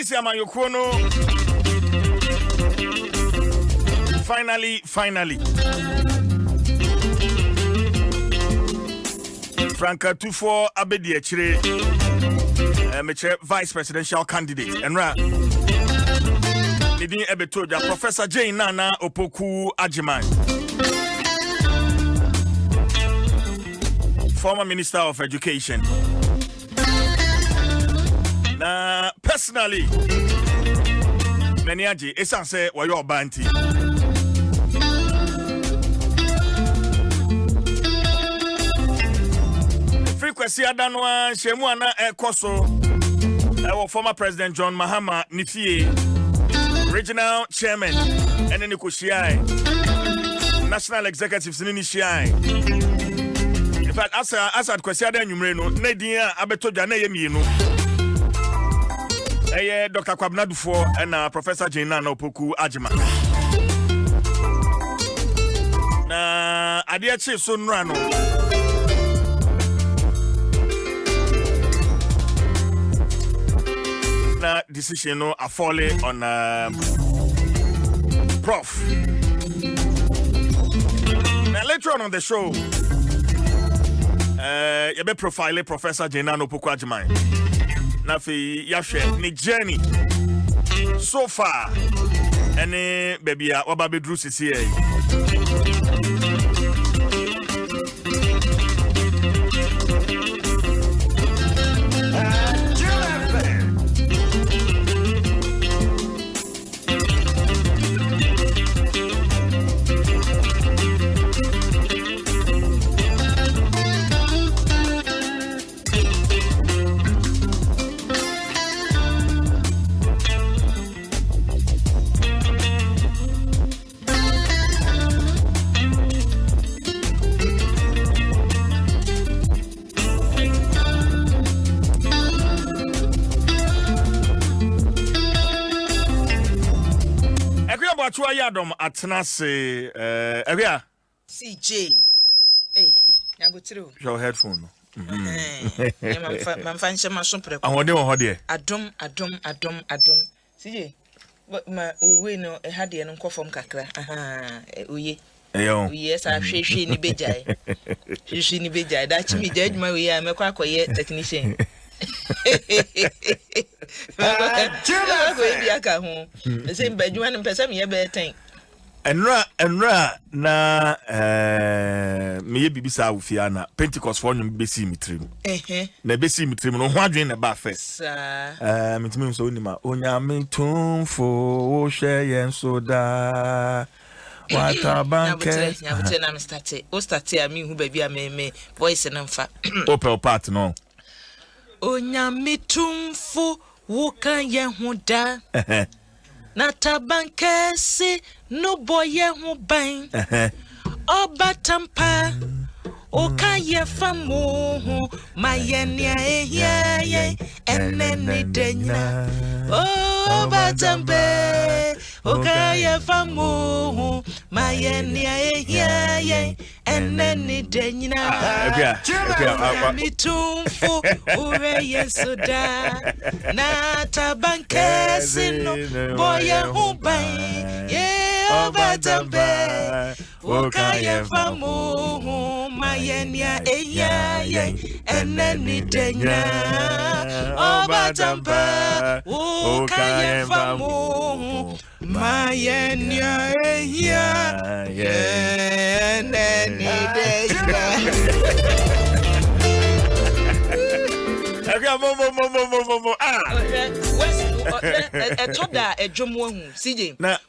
APC Amayokono. Finally. Franca 24 Abedi Echire. Vice presidential candidate. Enra. Nidin Ebetoja. Professor J. Nana Opoku Ajiman. Former Minister of Education. Na personally, Naniaji, esanse wayo banti. Frequency adanwa shemu ana ekoso. Former President John Mahama Nifie, Regional Chairman, Eneni Kushiai, National Executives Nini Shiai. In fact, as kwesi adan numreno, Nedia Abetoja na yemino. Dr. Kwabena Dufo and Professor Jena Opoku Ajima. Na Adiachi Sunrano. Na decision no a falling on Prof. Now later on the show, you be profile Professor Jena Opoku Ajima. Nafi yahwe ni journey so far any baby oba bedru sisi e Adom Atnase area CJ. Hey, Nabutru. Your headphone. Man fancy my super. I want them Adom. CJ. But my we know a had and uncle from Kakra. We yes, I she ni bejai. She ni bejai. That's me judge my way. I'm a quack technician. Same bedroom and person me a better thing. Enra na me bibisa ufiana Pentecost for nyum besi mitrim. Na besi mitrim no ho adwen na ba first. Mitimi so nima onyame tumfo wo hwe yen so da. Wata banke. Na me start. O start a me hu baby a me voice na mfa. Opel part no. Onyame tumfo wo kan yen ho da. Na tabankesi no boye hu ban obatampa okaye famu mayenia ehia eneni denya obatambe okaye famu mayenia ehia eneni denya mitumfu ureye soda na tabankesi no boye hu ban obatambe okaye famu mayenia ehia eneni denya obatambe okaye famu mayenia ehia eneni denya. Mo. Etoda edwomo hu CJ. Na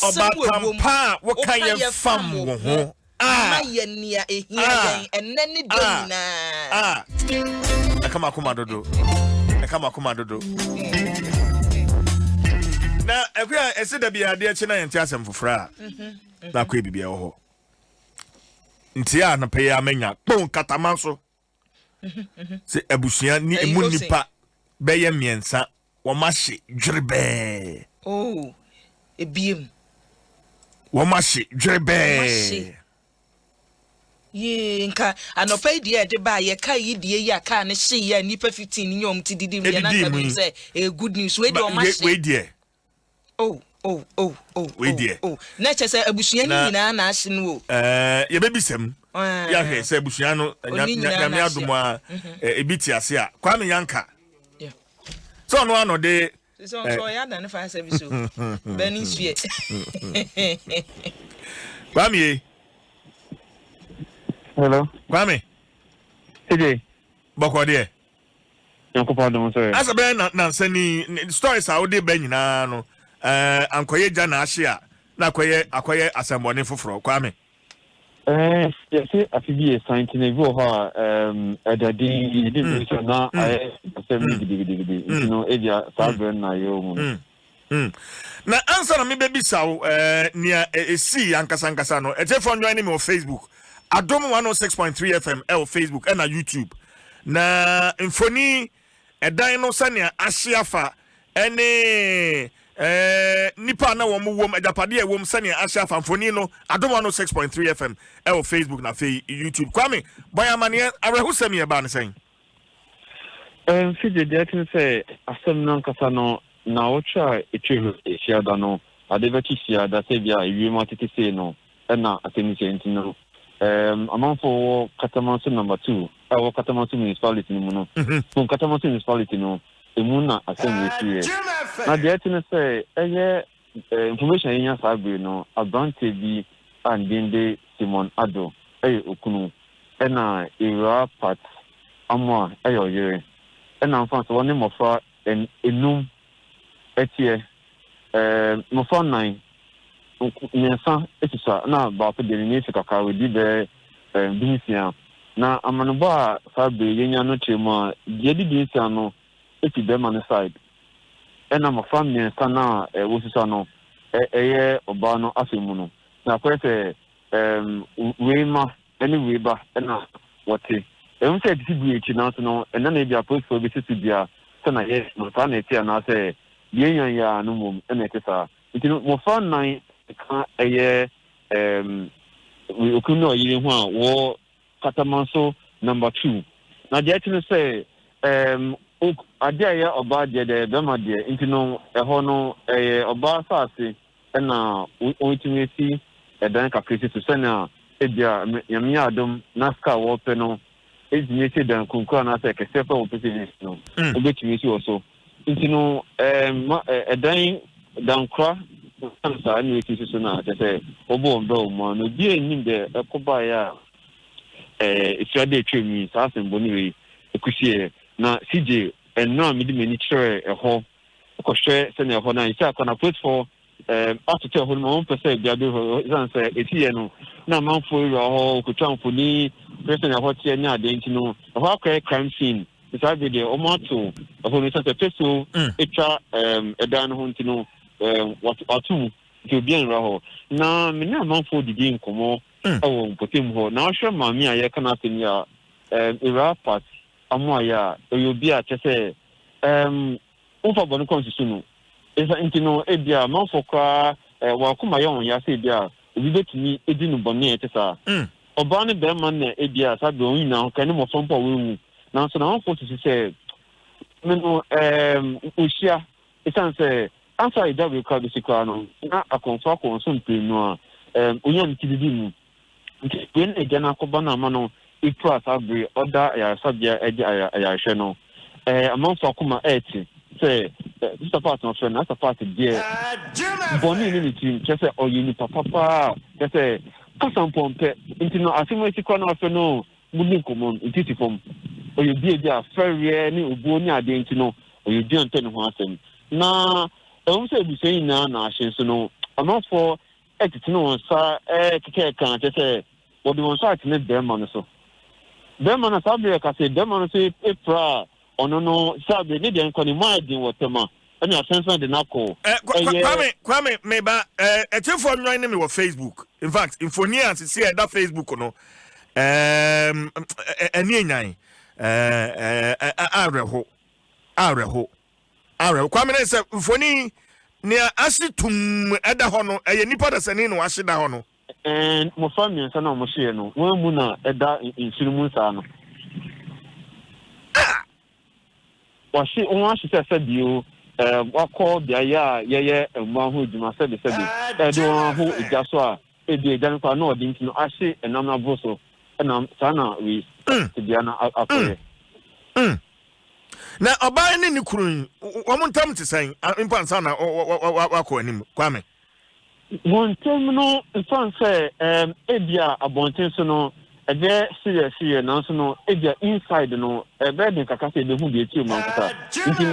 Obatampa wo kan ye fam wo ho. Mayenia ehia eneni denya. Kama dodo. Na ekwa esida bia de echi na yente asem fofra. Na kwa bibia wo ho. Ntia na pe ya menya kpon katamanso. Se abusuan ni emu nipa beye miensa wo mahye dwerebe. Oh, ebiem. Wo mahye dwerebe. ye nka anopa die de ba ye kai die ya ka ne hye ya nipa 15 ni nyom ti didi me na ka bi say good news we dey o ma we dey oh we dey na che say abusua ni nyina na ahye no ye be bisem ya hwe say abusua no nyame adom a ebiti ase a Kwame Yanka so no ano de so ya na fa service o bani sue Kwame hello Kwame TJ boko de Yankopa Adom so asa be na sani stories a wo de ba nyina no ankoye ja na ahye a na akoye asembone foforo Kwame yes afibi science na go ha edadi di so na assembly gidi you know edia saben na yo mu na answer na me be bisaw nia esi ankasa no etefo join me on Facebook Adom 106.3 FM on Facebook and on YouTube na infoni edan no sania ahyeafa ene nipa na wom adapade e wom sania ahyeafa infoni no Adom 106.3 FM on Facebook na YouTube Kwame boya mane arehusem ye ba ne sen fije de tin say asem nan kasa no na ocha echiru echiada no adebeti siada sebia ewie matete say no na asemisi entino among Katamanso number 2 our Katamanso municipality no from Katamanso municipality no emuna assembly here na the thing say information enya sabe no abante bi andinde Simon Ado okunu na era part amwa ayoyere na amfa so ne mofa enum etie mofa 9 nyensa etisa na ba pe de ni fika we di be binsia na amanobo a sabe yenya no chema de binsia no eti be man side na mofa nyensa na wosisa no eye oba no afemu no na kwese we ma anyway ba na wote say di bi echi na so no na na bia post for bi situ bia so na yes no fa na eti na say yenya ya no mum na etisa iti no mofa 9 ka we okuno yire ho a wo Katamanso number 2 na de ati no say ade ya oba de be ma de intino ho no oba saase na ontimi si edan ka krisi to sana ebia yame Adom naska wo pe no ezini si dan kunku na say kese fa wo pe no obetimi si wo so intino edan dankra sa ni eti so na say obo ndo mo no die nim de ekoba ya ifiade twemi sa asembo ni we ekusie na CJ enno mi di meni chere ho ko hwe se na ho na isa kona put for after ho no pese bia be ho san say eti no na manfo ho ko twanfo ni pese na ho tie ni ade nti no ho akwa crime scene isa be de o mato ho ni say peso etwa edan ho nti no watu ke bien raho na me na manfo didi nkomo awo mpotem ho na ahwe maami a ye kana temi a era part amu aya oyobi a chese ufa bonu konsisu no esa intino ebia manfo kwa wa kuma ye on ya se bia obi betumi edi no bonu e tesa oba ne be man na ebia sabe on nyina kan mo fompo wewu na so na manfo tisi se me no ushia esa se answer ida we call this no na akonfa konso mpenu a onye ntididi mu nti when e gana ko bana ma no itu asabre oda ya sabia eja ya hwe no amanfo akoma eti say this part no friend that part there boni ni team chese oyini papa chese kasampompe nti no asimo etikwa na afa no mudi komon nti fom oyebi ebi a ferry ni obuo ni ade nti no oyebi ante no ho asem na say bi say na ahye so no amanfo etitino wonsa keke kan chese wodi wonsa atine bema no so bema na sabe ka say bema no say epra ono no sabe ne de nkoni maadin wotema ani asensan de nako Kwame meba etefo nwan ne me wo Facebook in fact infonians see that Facebook no ani enyan areho Kwame ne say infoni ne asitum eda ho no nipa da sani no ahye da ho no and my family and son of Moshe, one muna in Sulumusano. Was she only she said you what called the yeah, and one who said the said, who is just so a day, then for no, didn't know, I see, and I'm not Boso, and I'm Sana, we to Diana up there. Now, a buying in the crew, one time to say, in Pansana or Kwame. One terminal, in France, Ebia, a bontensono, a very serious here, no, Ebia inside, no, a bed in Kakasi, the who be a 2 months.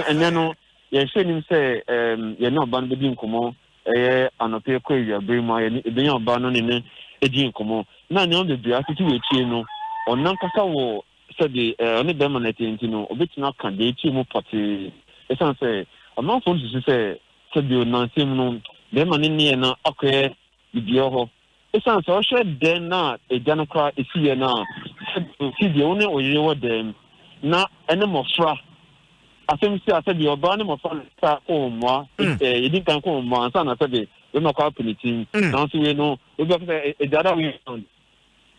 And then, you're saying, say, you're not banding como, and a pair query, bring my being bannon in a gene como. None of the beatitude, no, or Nankasa said the only demonstrating, a bit not can they team party. It's say, a month to say, said you non-seminal. The man in here now, okay, with your it's also then not a Democrat is here now. See the owner or you were them not any more fra. I think I said you're burning of fun home, you didn't come home, my son. I said, we're not calculating. Now, you know, we're going to say a data way on.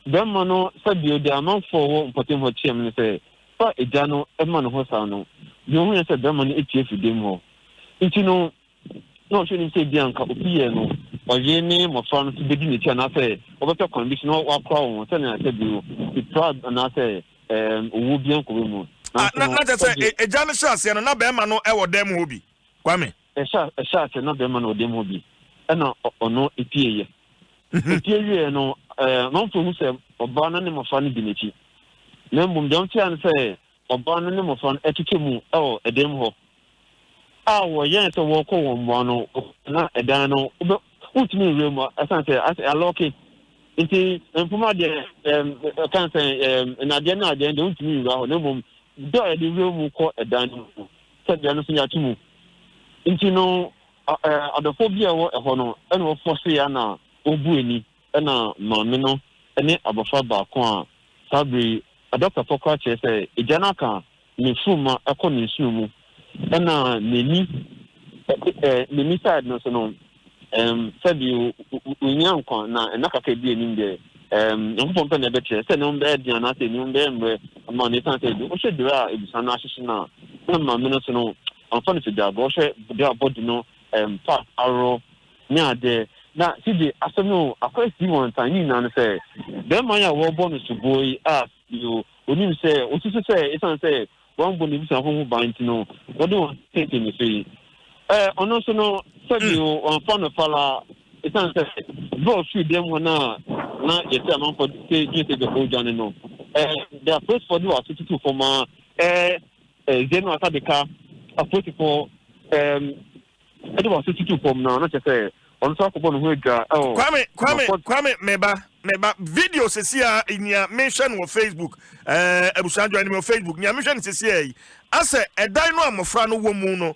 Then, Mano said you the amount for putting what chairman say, but a jano, a man of Hosano. You only said the money if you demo. It's you know. No, shouldn't say Bianca, no, or your name of France to begin it, and I say, over the condition or crown, telling I said you, it's proud, and I say, would be uncle. Not to say a Janice Shass and another man or them will be. Kwame. A shot, another man or them will be. And no, or no, it here. It no, non for who said, or ban name of funny dignity. Name don't say, or ban name of fun etiquette, oh, a demo. Well, yes, a walk on one, not a dano, but what's me room, as I say, I lock it. And for my dear, I can't say, and I did not, then don't mean, no room, the room will call a dano, said the other thing to me. Into no, the phobia or a honor, and for Siana, Obuini, and a mamino, and it about Faba, Sabri, a doctor for crutches, a Janaka, Nifuma, a consumer. And Mini side no so no said you young na and naka be in there young pump na beche say no be dia na say no be mre ama ne san say do o she dira e bisa na ahihie na ma me no so no amfa no fida go she dia body no part arrow nya de na sidi asemu akwesi won tan yin na say dem man ya wo bonus boy you onim say o ti say e san say one bonus who bind no what do you think in the ono so no said you on fun of fala it's not say go feed them na you say man for say you say the whole journey no they are first for do 22 for ma zeno ata de ka approach for it was 22 for now not say on top of who ga Kwame meba video sesia inia mention on Facebook ebusanjo ani on Facebook nia mention sesia yi ase edan no amofra no wo mu no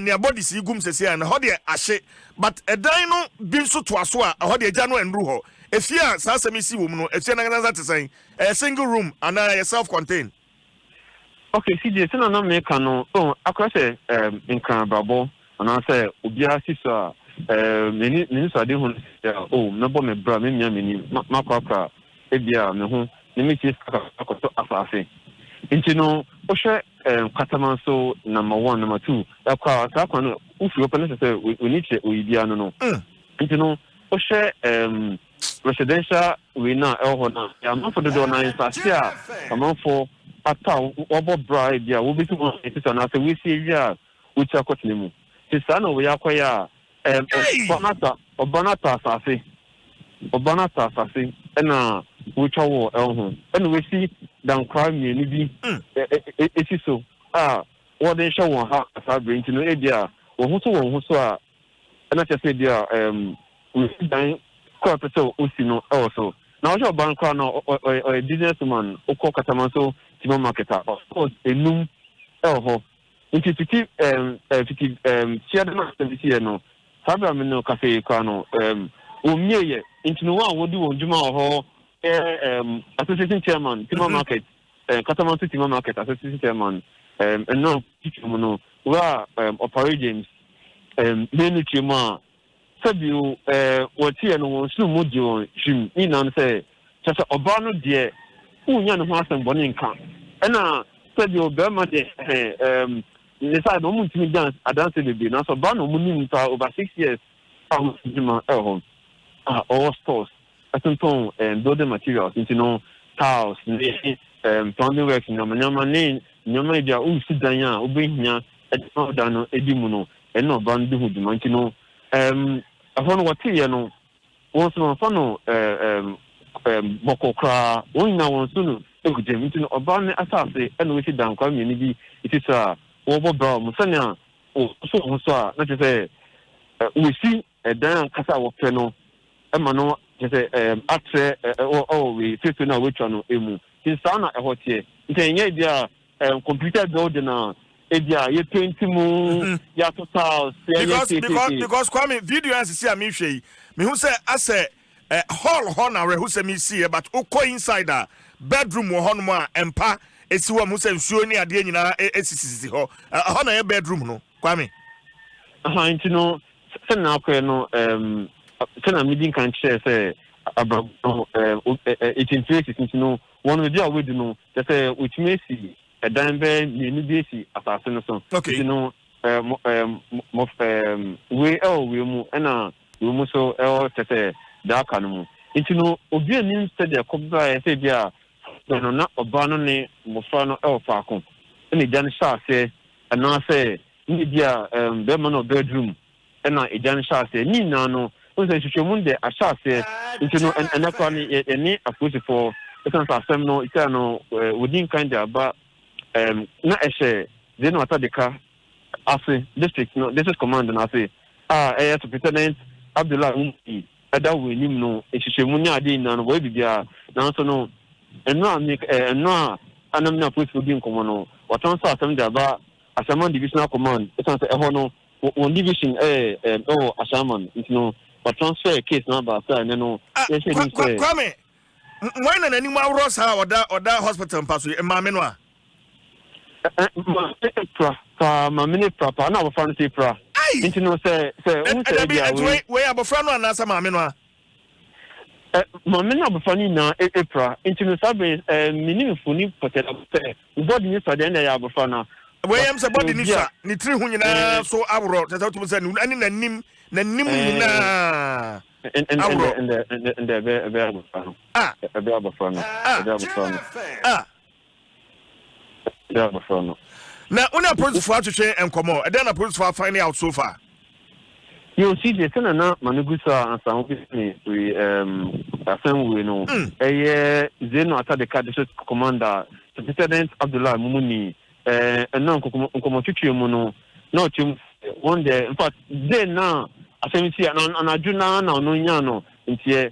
nia body si gum sesia na ho de ahye but edan no bi nso to aso a ho de agya no enru ho efia sa semisi wo mu no efia na ganza tesen single room and self contained. Okay, CJ say na make no across nkan brabo and say obia sisa many so dey hun no bo me bra me mia meni makwakwa ebia me ho ne me chi akoto afafe intino o hwe katamanso number 1 number 2 akwa akwa no ufi open say we need to oyibia no intino o hwe residential we na elho na ya man for the door na insasia amon for ata obo bra ebia wo bi tu eti na say we see ya we cha kotlemu sisa no we akoya Obanata Safi, and which are war, and we see down crime, maybe it is so. What they show one half as I bring to no idea, or who saw, and I just said, we see quite so Usino also. Now, your bank or a businessman, or Kokatamanso, Timo marketer, of course, a noon, into 50 share the master this year, no. Sabra me no cafe kwano omie into no one would do on Juma ho association chairman Timor market Katamanto Timor market association chairman and no no wa operations many chima you what here no so mujo jim ni nan say just oba no de unya no ho asem bone nka na said you be ma de inside no mutimi dance adance be na so ba no munim ta over 6 years am jima home all stores atonton building materials into no tiles plumbing work nyama ne nyama dia u sidan ya obehia da no edimu no no ban du huduma nti no afọ what ye no wonso no fa no bokokra wonna wonso no egudem nti no oba ne asase eno we sidan kwa mi ni bi itisa wo bobra mo sanya o so a na te say we see dan kasa wo pe no ma no te say atre we fit na we twa no emu tin sana ehotie nti enye dia computer building na edia ye painting mu ya total because kwame video as see am hwe me hu say ase hall na we hu say me see but ukọ inside a bedroom wo hono a empa esi wo mu say nsuo ni ade nyina esisisi ho na ye bedroom no kwame nti no se na akọ no se na meeting kan share say abro it interest nti no one dia we do no say which may see dan be ni bi si asase no so you know we mu na we mu so tete da ka no mu nti no obi ani study akobra say bia no na oba no ne mo fa no fa ko ni jan sha say na say ni bia be man of bedroom na jan sha say ni na no o say hwehwemu de a sha say nti no na kwa ni approach for it's asem no it's no within kind of na eshe they no atadeka ase district no this is command na ase Superintendent Abdullah ada we nim no ehihemu ni ade na no boy bibia na so no eno anam na police bi nkomo no waton so asem da ba Asaman divisional command it's eho no one division Asaman no transfer case number say no kwame why na nani ma wro sa oda hospital pass ma me no a ma mini proper na abofra no say pra nti no say unse dia we abofra no na sa ma me no a ma mini abofra ni na pra nti no sabe mini funi potela say body ni so de na ya abofra na we am say body ni sa ni tri hu nyina so awro tata to say ani nanim nyina and the now, when I put for to say and come on, and then I put for finding out so far. You see, the son na Manugusa and some we we know. Zeno at the Kadisha commander, Superintendent Abdullah Mumuni, and non Komotuchi Mono, no one day. In fact, then now, I see an Ajuna no Yano, and here,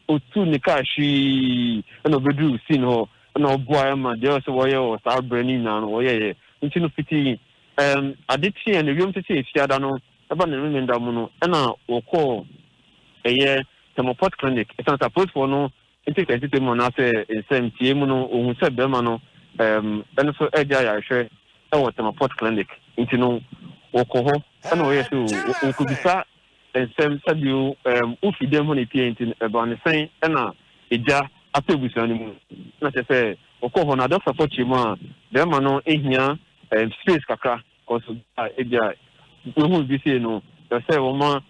Otu Nikashi, and Obedu, Sino, no boy, my dear, so or start burning now, or into pity. I did see and the room to see if I don't know about the women that mono, and now will call a year Thermoport Clinic. It's not supposed for no integrated monase in same Tiemono, who said Bermano, and so Eja, I share our Thermoport Clinic into no Okoho, and where to could be sat and same said you, Ufi Demoni painting about the same, and Eja. After we say, not to say, Okoho, I don't support you more. Bermano, Ehia, and space kakra, because we will be saying no. They say, Oma,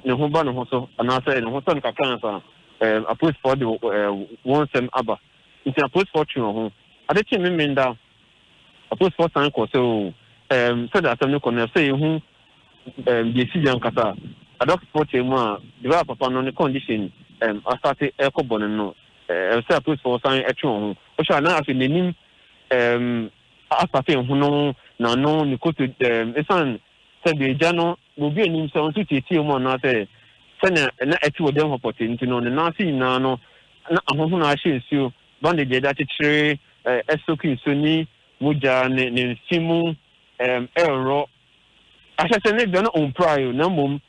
no Hoban also, and I say, no Hotan Kakana, a post for the Nsem Abba. It's a post fortune. I didn't mean that a post for time or so, said that I'm not going to say who the Syrian Kata. I don't support you more, develop upon the condition, I started Echo Bonano. Say post for sign action. Which I now have in the name asafin huno na no ni koto esan said the jano will be an so to tea mo na say na etu dem opportunity no na si na no na ahoho na ahye nsuo bande de da kire esoki soni muja ne simu error asese ne be no on prior na mom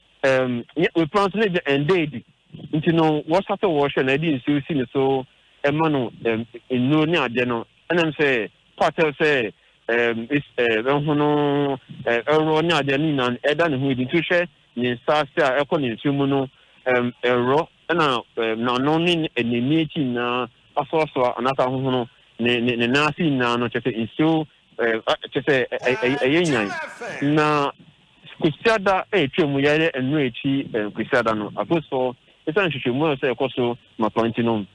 we plan to the ended into no what after wash and I didn't see so emano no ni ade no and I'm say Patel say it's no error ni ade ni na eda ne hu di to share ni sasa eko ni nsumu no ero na no ni enemi ti na asoso anata ho no ne na si na no chese nsu chese ayenyan na kusiada twemu yare enu echi kusiada no akoso esan hwehwemu se ekoso mapantino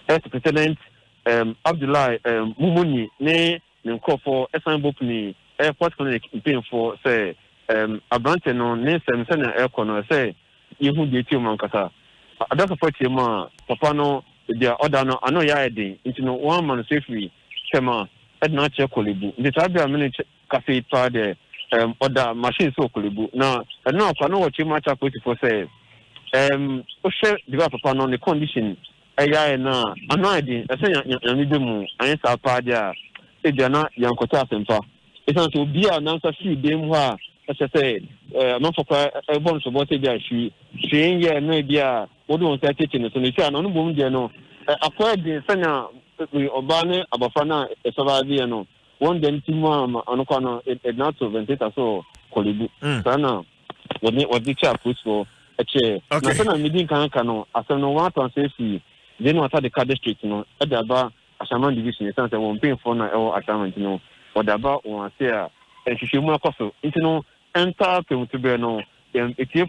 President Abdullahi Mumuni ne nkofo esan bopni airport clinic pin for say abrante no ne sem na ekono say yehu de ti man kasa adaka pati ma papa no dia order no ano ya eden nti no one man safely chema edna che kolebu the tabia minute cafe pa de order machine so kolebu na no kwa no wachi ma cha poti for say o she the papa no the condition eya na ano eden ese ya mi demu an sa pa dia e dia na yankota asempa esan so bia na nsa fi dem ho a say amafokwa ebon so bote bia hwi ye na bia wodo on sa kitchen so ne tia no bom de no akwa de sanya oba ne abafa na esoba bia no one dem timu anokwa no na to ventilator so kolebu sana wodi cha puso eche na sana midin kan no asem no one ton safety they no ata the card district no edaba Ashaman division sense won pay for na assignment no odaba won say a hwehwemu akoso nti no enter to be no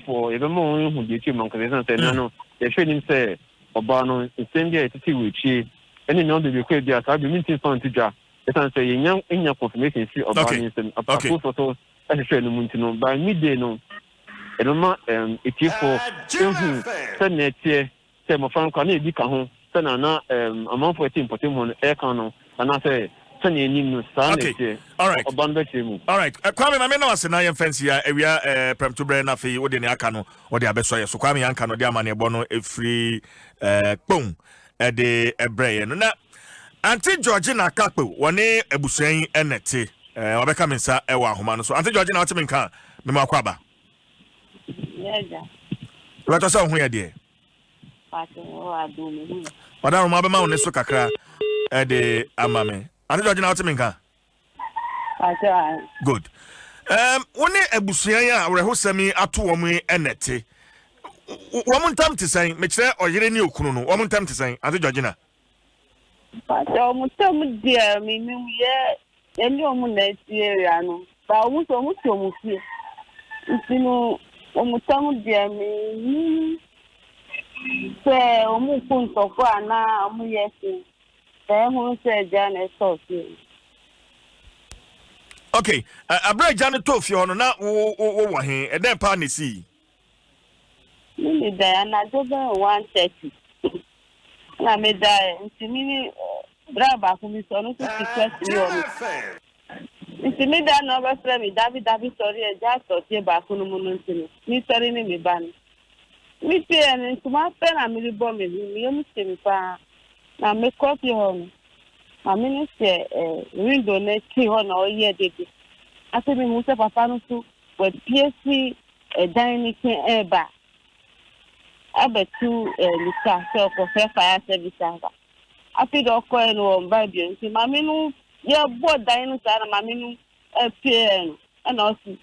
for even more who dey team man kan say no dey show him say oba no send there titi wichi any no dey be dia sa be meeting fund tija etan say nya confirmation see oba ni say approve photo show no munti no by midday no ma for say netie say mo fan kan e bi ka ho say na amount for team potem ho e kan no na say okay. All right. All right. Kwame, I mean, no, say na yen fancy ya area prem to brain na fe wo de ne aka no wo de abeso ye so Kwame yanka no de amane ebo no efri pon e de ebreye no na Auntie Georgina Kakpo woni ebusuan enete obeka mensa e wa ahoma no so Auntie Georgina what menka me ma kwa ba yeah what to say ho ye de pato o Adom Madam ma be ma woni so kakra e de amame Auntie Georgina what menka good. One ebusuan ya rehosami ato wo mu enete. Wo mu ntam tisan me kire oyire ni okunu no. Wo mu ntam tisan Auntie Georgina. Pato mu tam dia mi ye eni o mu na area no. Ba o mu so mu fie. Ntino o mu tam dia mi se o mu kun to ko ana o mu yesi. Se hu se jana so fie. Okay, abra jane to fi hono na wo he e den pa ne si. Ni da na do 130. Na me da ntimi braba ku mi so no to request mi o. Ntimi da no ba fra mi David sorry e ja so tie ba ku no mu no ntimi. Mi sorry ni mi ban. Mi pe en ntuma pe na mi bo mi mi mi pa na me copy hono. Amini se window ne ti ho na oye dede ase mi mu se papa no so we PSC dining eba abetu lika so ko fire service aba afi do ko eno on ba bi nti mami no ye bo dining sa na mami no PN ana osi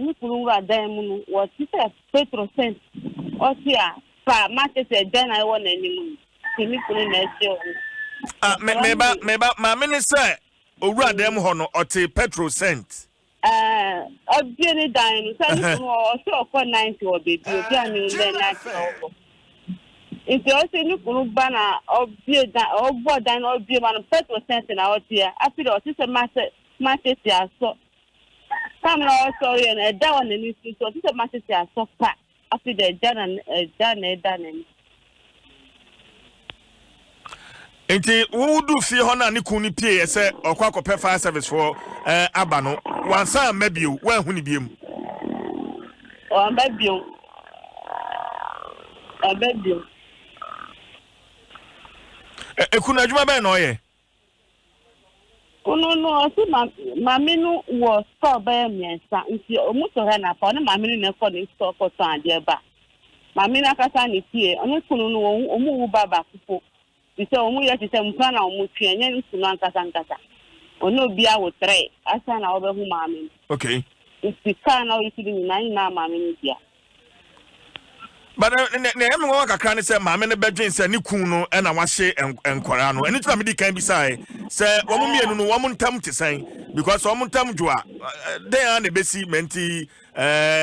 ni kunu wa dining no wo ti se petrol cent osi a pa market e den I won animu ti ni kunu na ese o meba ma minister owura dem ho no ote petrol cent obie ni dan no say ni o so ko 90 o bebi obi ani le na ko nti o se ni kunu ba na obie dan ogbo dan obie ma no petrol cent na otia afi do se market ya so kam na o sorry na da won ni so se market ya so pa afi de dan Enti wudu fi ho na ne kunu pie se okwa akopɛ fire service for aba no wansa mabio wan hu ni biem o mabio ekunu adwuma bɛ na ɔyɛ kunu no so mami no wo store bɛ miensa nti omu so ha na pa ne mami no ne kɔ ne store kɔ tan ade ba mami na kasa ne tie onu kunu no omu wu baba fufo ise omu ye tise mpana omu tue nye nsunu ankasa ono bia wo 3 asa na obehu maami okay sika na oyiti ni na maame ni dia. But ne em wo kakra ne say maame ne bedwen say ne kun no e na wahye enkwara no eni tuna me di kan bi sai say wo mo mienu no wo mo ntam tesan because wo mo ntam dwoa dey an ebesi menti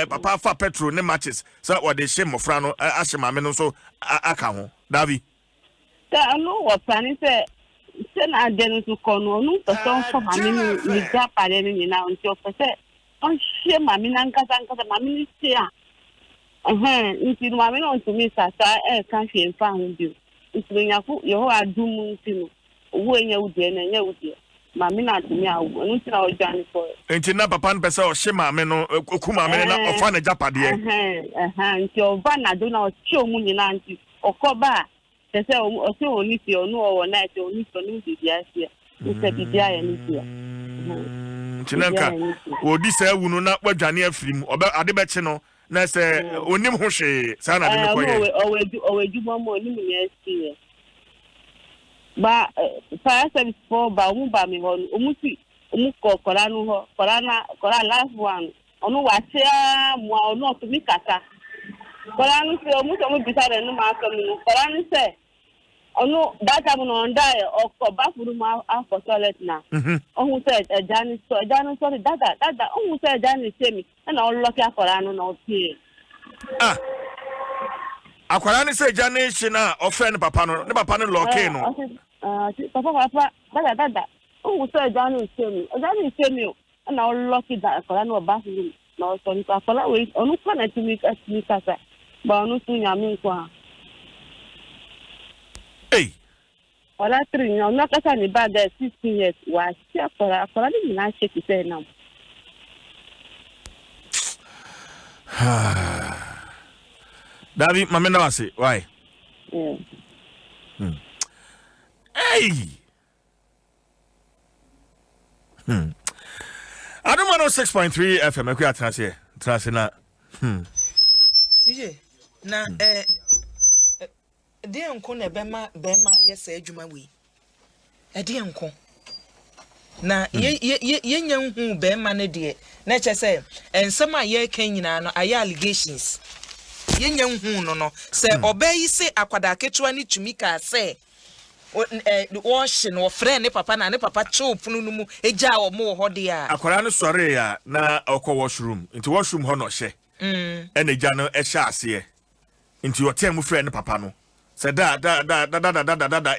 papa fa petrol ne matches so wo de hye mofra no ahye maame no so aka ho Davi ta no wo plani say na ade no ko no no person for maame ni ja pare ni na onti o say on hye maame na nkasa maame ni se a nti maame no ntumi sasa kan hwe mfa ho bio nti nyako yeho adum nti no owo enya udie na enya udie maame na atumi awo nti na odwane for nti na papa no pese o hye maame no oku maame na ofa na japade nti oba na do na o chi omu nyina nti okoba pese o se oni ti onu o na ti oni so ni bibia sia nti bibia ya ni sia ntinanka odi sa wu no na wadwane afirim oba ade be chi no na say onim ho hwe sa na de me koye oweju mo onim ni esi ba fire service for ba mu ba mi ho omuti omu kokora no ho kora last one onu wa se mu onu otumi kata kora no se omu so mu bisare no ma akam no kora no se onu data mu no ndai okoba furu ma afọ toilet na ohun se ejani so data ohun se ejani semi na oloki akora no na otie akwara ni se ejani shi na ofren papa no ne papa no loki no papa dada ohun se ejani semi na oloki da akora no ba furu na so ni akora we onu kwa na timi kasa ba onu tu nyame kwa Ola 3 no na kasa ni ba da 16 years wa si akora ni na shake say now. Davi mame na wase why? Yeah. Hey. Adom 106.3 FM ku atrase na. CJ na de enko na bema yesa adwuma wi de enko na ye nyanhu bema ne de na che se ensem a ye kan nyina no aye allegations ye nyanhu no se obayi se akwada ketua ni tumi ka se wo hye no frɛ ne papa na ne papa chew punu no mu eja wo mo ho de a akwara no sɔre ya na ɔkɔ washroom nti washroom ho no hye ene ja no ɛhye ase nti ɔtem mu frɛ ne papa no se da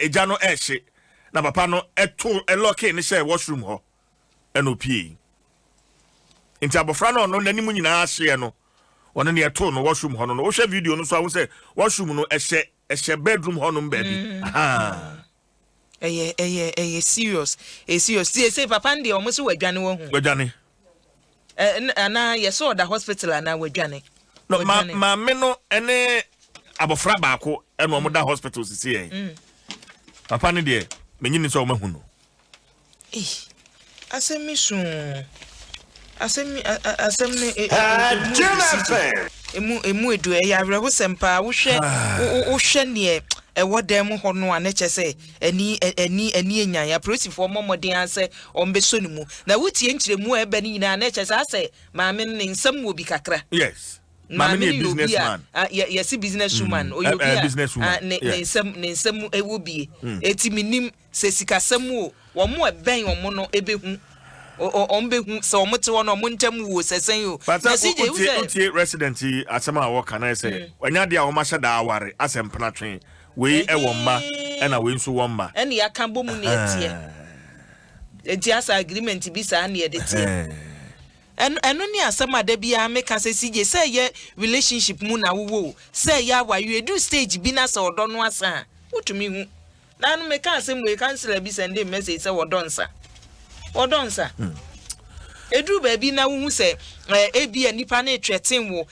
eja no ehye na papa no eto eloke ne hye washroom ho eno pie nti abofra no nanim nyina ahye no ono ne eto no washroom ho no wo hwe video no so awu se washroom no ehye bedroom ho no mbabi serious see papa ndi o mo so wadwane wo hu wadwane ana yeso da hospital ana wadwane no ma me no ene abofra baako eno omo da hospital sisi papa ne de menyini so omahu no asemi emu edu ya reho sempa wo hwe ne ewo dem ho no ane chese ani enyan ya prosifo momodin ase ombeso ni mu na wutie nkyeremu ebe ni nyina ane chese ase maame ne nsam wo bi kakra yes maame ni businessman yes businesswoman oyobia ne nsam ewo bi eti minim se sikasam wo mo eben wo no ebehu ombehu se omote wo no montam wo sesen yo na CJ utie resident asema wo kana se wanya dia wo mahye da aware asempna twen we ewo mma ena we nso wo mma ene ya kan bomu ne etie enti asa agreement bi sa na de tie eno ni asema da bia meka se CJ se ye relationship mu na wo se ya wa you do stage bi na se odo no asa utumi hu na no meka asem we cancel bi send message se wodonsa edu baby na wu se ebia nipa na etwetin wo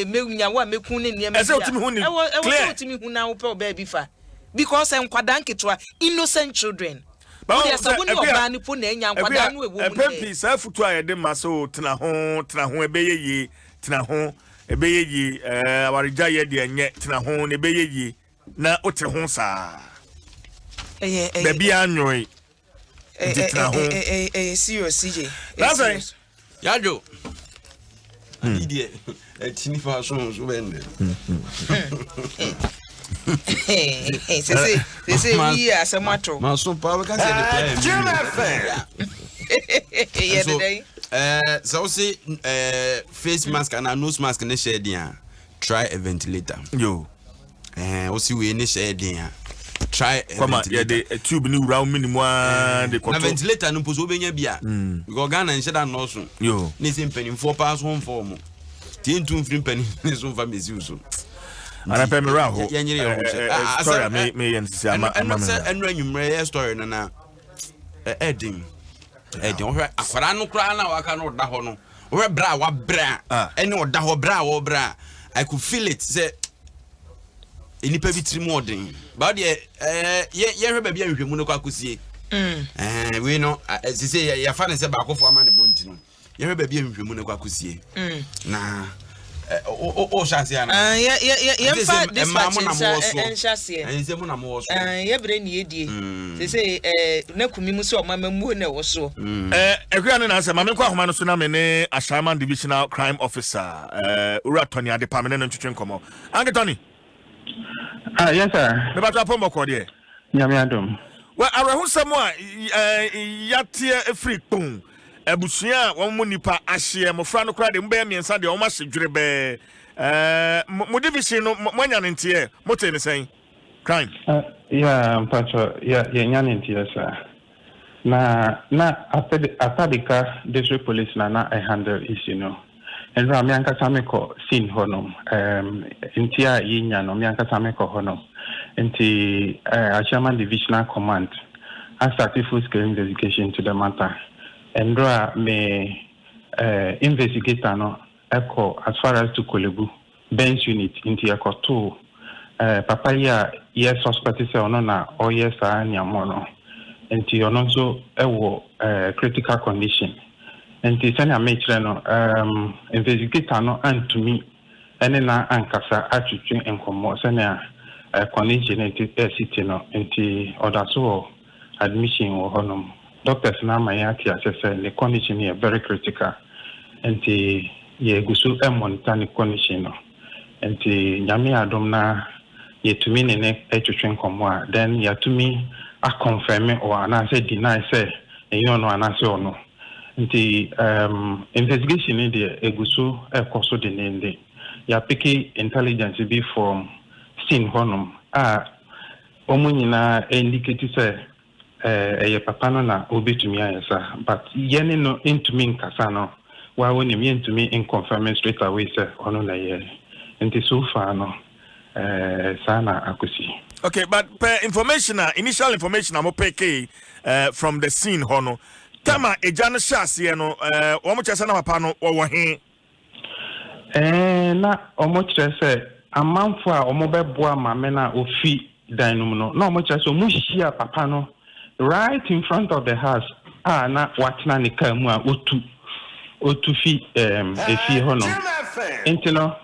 mewunya wa mekun ne niam ese utimi hu ni clear utimi hu na wo pe baby fa because enkwada nketwa innocent children but yes woni oba ni po na enya nkwada no ewo mu pepi sa futu ayede maso tena ho ebeyeye tena ho ebeyeye awarija ye de enye tena ho ne ebeyeye na ote ho sa baby anyoy serious CJ that's right Yajo Idiot. Tini for so when. They say we are some matter. My son power can say so say face mask and a nose mask in share dia. Try a ventilator. Yo. O see we in share dia. Try a come on, yeah, the tube new round minimum the ventilator no pose obenya bia. Because Ghana and share no so. Yo. Ni sim penny 4 pounds 1 form. Tin 2 free penny so family so. And I pay me round. Sorry, me and say I'm and story na Adom. Afara no kra na waka no da ho no. We bra wa bra. Any oda ho bra wo bra. I could feel it say enipa bi tiri mo den. Ba de ye hwe ba bia nhwemu no kwa kosie. We no say ya fa ne say ba akofo ama ne bonti no. Ye hwe ba bia nhwemu no kwa kosie. Na Shasiana. Fa this Shasiana. Brain ye. They say, Nakumi Muso, Mamma Moon, was so. A grand answer, Mamma Kwahman Sunamene, a Shaman Divisional Crime Officer, Uratonia, the permanent Chincom. Uncle Tony. Yes, sir. The Bata Pomo Cordier. Yamiadum. Well, I rehearse someone Yatia a free boom. Ebusia one munipa ahye mofra no kra de mba miensa de o ma hwedwere be mo division no mwanya ntie mote ne sen crime yeah mpacho yeah nyanya ntie sir na atadika district police na I handle issue no and ra me ankasa me ko scene honom ntia yinya no me ankasa me ko honom nti Chairman Divisional Command I started full scale investigation to the matter. And me investigator no echo as far as to Kolebu bench unit into echo 2 papa ya yes suspect say ono na o yes anyamono enti ono so ewo critical condition enti sanya mechre no investigator no antumi ene na ankasa atwetwe enkomo sanya condition enti city no enti odaso admission wo honom. Doctors na mayati assess the condition here very critical and the gusu monitor the condition no and the nyame adom na ye to me ne etwetwen komo then ya to me a confirm or an say deny say you know an say no and the investigation in the egusu ekoso de nende ya picky intelligence be from scene honum omunyina indicate say papa no na obetumi ayesa but yene no intumi nkasa no wa woni me intumi in confirm straight away say ono na ye nti so far no sana akusi. Okay, but information initial information am peke from the scene hono tama ejano shase no wo mo chese na papa no wo he na omo chese amanfo a omo beboa mame na ofi danum no na omo chese omo hia papa no right in front of the house na watna ni kamu a otu fi efi hono enti no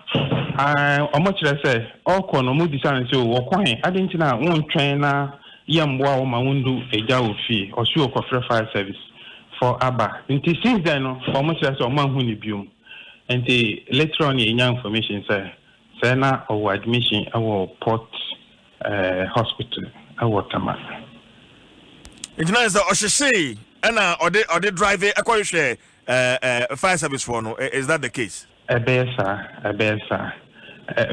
omo kire say okọ no mu disan say wo kwan adenti na won twen na yemboa wo ma wondu eja ofi osu okofre fire service for aba enti since then no omo kire say omo hu ni biom enti later on enya information say na o admission our port hospital our Tama. It knows that Oshisi and or the driver acquire fire service for no. Is that the case? A bear,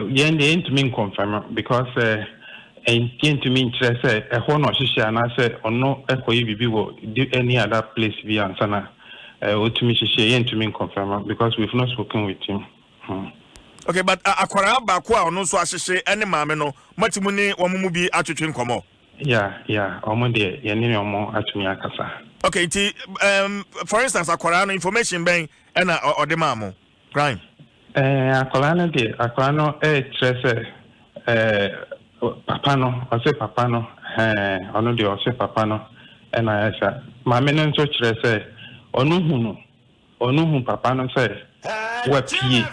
yen the intimate confirm because intimate interest a one or Shisha and I say or no echo do any other place via Ansana to me she intimate confirm because we've not spoken with him. Okay, but Aquara Bakwa no so Ashishe any mameno, Matimuni or Mumubi atwitwin komo. Yeah, almost any more at me akasa. Okay, for instance, Aquara information bang and or the mamo crime. Aqualano de Aquano stress papano, I say papano, ono de ose papano, and I said, my men so stress onu papano say, what ye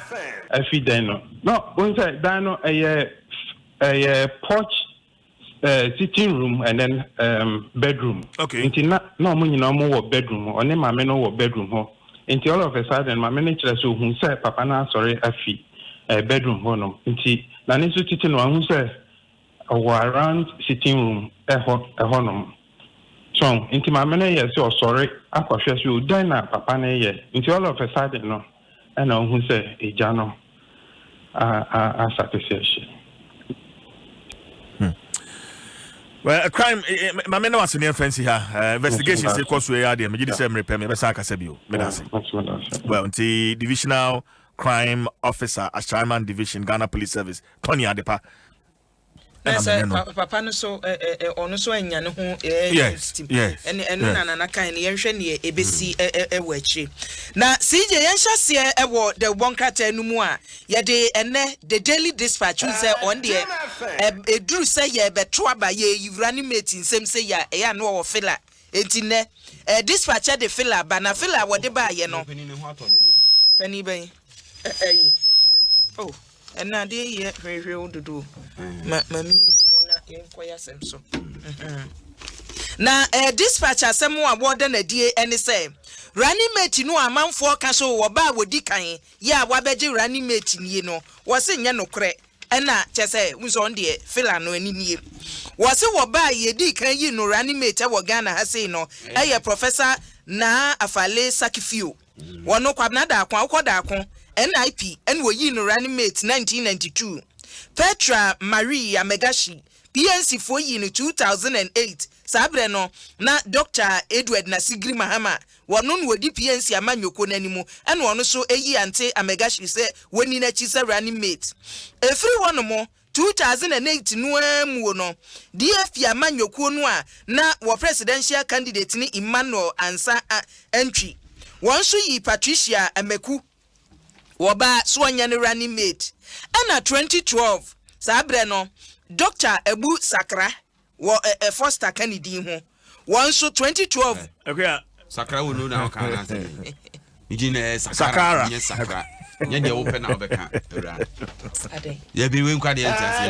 a feed dino. No, one say dino a porch. Sitting room and then bedroom. Okay. Nti na no mo nyina mo wo bedroom. One ma me no wo bedroom ho. Into all of a sudden, my manager so who said, Papa, na sorry, a fee, a bedroom honum. Into Nanisu Titan, one who said, around sitting room, a honum. So, into my manager, so sorry, I cautious you, Dina, Papa, into all of a sudden, no, and no, who said, a journal, a satisfaction. Well, a crime, my men was in the fancy here. Investigation is equal to a idea. Me say me repair me besaka sebio. Well, the divisional crime officer, Ashaiman Division, Ghana Police Service, Tony Adepa. Papa no so ono so anya ne ho yes na kan ne yenhwe ne ebesi ewachi na CJ yenhase ewo the bonkrata no mu a ye de ene the Daily Dispatch say on de eduru say ye beto aba ye yivra ne mate nsem say ya e ya no wo fila enti ne dispatch de fila ba na fila wo de ba ye no pani ben oh and now they hear very do mammy inquire some so now dispatch asem award na die any say running mate no amam for caso wo ba wodi kan ya wabeje running mate ni no wo se nya nokre na chese unso de fila no ani nie wo se wo ba ye di kan yi no running mate wo Ghana ha sei no professor na afale sakifio wono kwabna da akwa ukoda akon NIP and we in running mate 1992. Petra Maria Megashi PNC for in 2008. Sabreno na Dr. Edward Nasigri Mahama wanon wodi PNC amanyoko nanimu and one so eyi ante Amegashi say when in a chisa running mate. Every one more 2008 no no DFP amanyoko no na wa presidential candidate ni Emmanuel Ansa entry. One so yi Patricia Ameku Woba swanya ne running mate. Ana 2012 Sabreno Dr. Ebu Sakra wo Foster Kennedy ho. One so 2012 okay Sakra wo no na ka na say. Ijine Sakara nye Sakra. Nye de open na obeka ura. Ade. Ye bi we nkwa de entiase.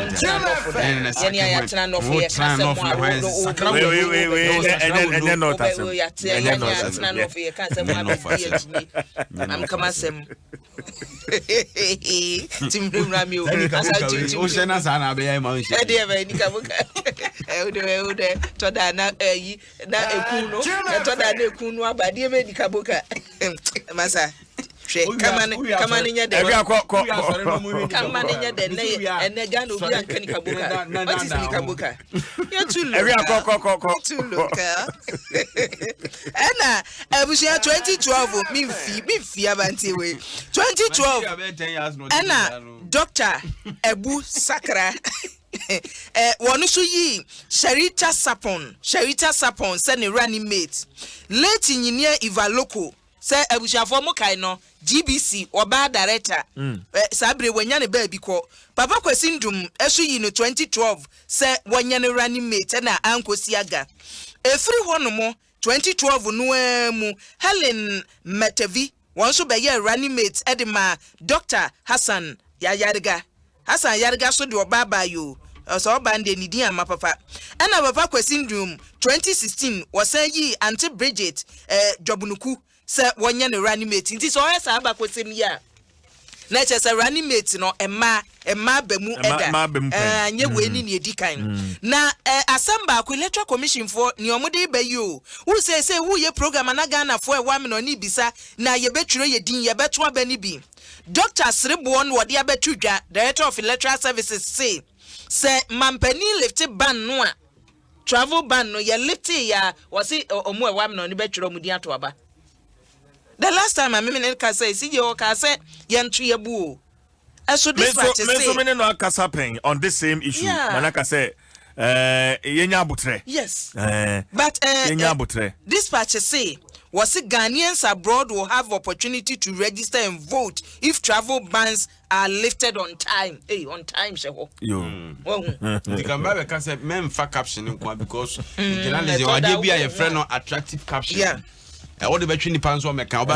Ye ni ayatena no for ye kase mo Sakra we enye not asem. Enye not asem no for ye kase mo abi. Am kama sem. Timrim Rami o se na sa na be ya ma o se. E de be ni kabuka. E de to da na yi na ekunu to da na ekunu abade be ni kabuka. Masa Come in your day. Come in your day. And the gun will be a Kanikabuka. What is Nikabuka? You're too low. Anna, I was here 2012. Me fear banty way. 2012. Anna, Dr. Ebu Sakra. Wanusu yi Sherita Sapon send a running mate. Late engineer Eva Loco. Say Ebushafo mo kai no GBC oba director sabre wanya ne ba bi ko papa kwasindum esu yi no 2012 say wanya ne running mate na ankosi aga efiri hono mo 2012 no mu Helen Metevi won so be ye running mate edema Dr. Hassan Yariga so de oba ba yo so oba nde ni din ama papa na papa kwasindum 2016 wasan yi Auntie Bridget Jobunuku se wonye ne running mate nti so oya sa ba kwesem ya na che se running mate no emma bamu eda anye we ni edikan na asamba ko electoral commission for ni omode ba yi o wo se wo ye program na Ghana for e wa me no ni bisa na ye betwire ye din ye beto aba ni bi Dr. Sribo no wode abetudwa director of electoral services say mampani lift ban no a travel ban no ye lift ya wose omo e wa me no ni betwire mu din ato aba. The last time I mean can say see you can say yentri ebu. So this what say so many no akasapen on this same issue. Manaka say yenya butre. Yes. But yenya butre. Dispatch say was it Ghanaians abroad will have opportunity to register and vote if travel bans are lifted on time. Hey, on time, Sheho. Yo. The Gambia can say men for captioning because journalism or be a friend or attractive caption. Yeah. all the between pants or mekan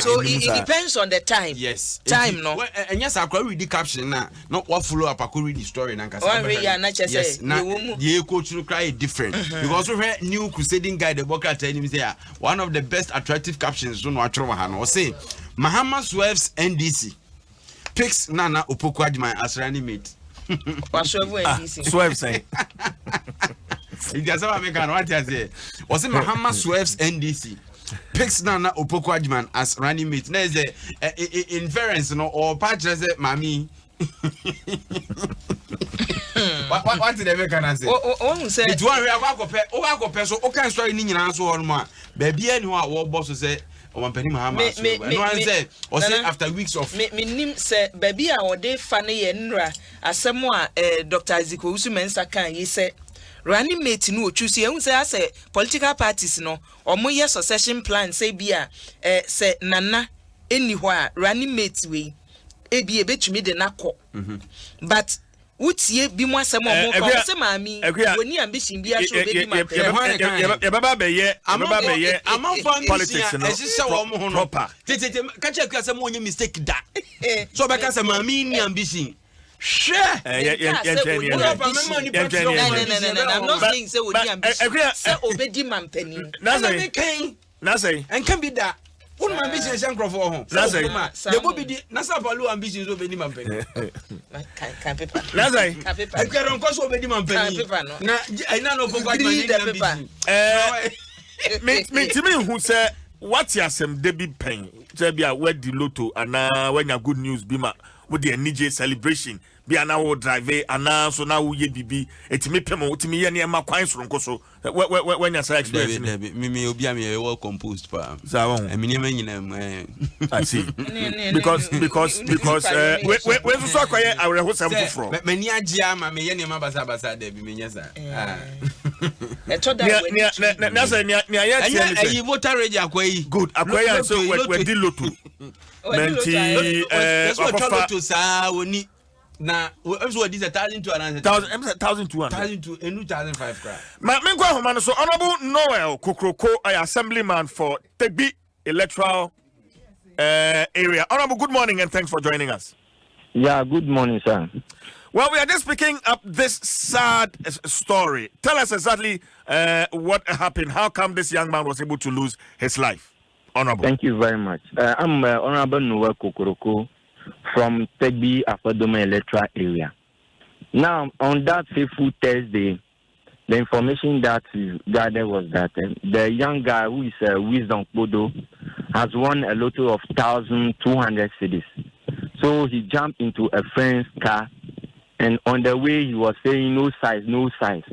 so it depends on the time. Yes, time no and yes I could read the caption now not what follow up I could read the story now yes now the coach will cry different because we heard new crusading guy the worker telling him say one of the best attractive captions so no or say Mahama swerves NDC picks Nana Opoku-Agyeman as running mate. Swerve say That's what I can what I say. Was it Mahama swerves NDC? Picks Nana Opoku-Agyeman as running mate. There is a inference, no, or patch as a mammy. What did they can say? It's one we have got person. Okay, sorry, Nina answer on my baby. Anyone what boss say. One penny Mahama. No one said. Or say after weeks of me say baby our day funny enra as someone Dr. Ziko Usumensa can you say. Running mate no choose you say political parties no or more year succession plan say bia say nana anywhere running mate we e be betumi de nako but wotie bi mo asem mo ko say mami woni ambition bi aso be di ya baba be ye politics no proper tete ka che ka say mo onye mistake da so be ka say mami ni ambition. Sure. I'm not saying so. Say obedi mampeni. Nasa and can be that. One my business and crop for home. Nasa. The Bobby Nasa Balu ambitions obedi mampeni. Nasa. I can't cause obedi mampeni. Na I know me to me who say what yasem Debbie Pen. Jebia where the lotto and when your good news bima. With the NJ celebration, be an hour drive, and now so now we be it me pemo to me any my coins from Koso. When you say experience, me be a well composed farm. So I mean, I see because when you saw quiet, I will host some from many a jam, I mean, any Mabasa, Debbie Minyasa. I told that good. Acquire so we deal to. Menti that's what to say we need na what is 1,200 1,200 to 1,005 cry my mengo ahoma so honorable Noel Kokroko assemblyman for Tegbi electoral area. Honorable, good morning and thanks for joining us. Yeah, good morning, sir. Well, we are just picking up this sad story. Tell us exactly what happened. How come this young man was able to lose his life? Honorable. Thank you very much. I'm Honorable Noel Kokoroko from Tegbi Adom electoral area. Now, on that fateful Thursday, the information that we gathered was that the young guy who is Wisdom Bodo has won a lotto of 1,200 cedis. So he jumped into a friend's car, and on the way he was saying no size, no size.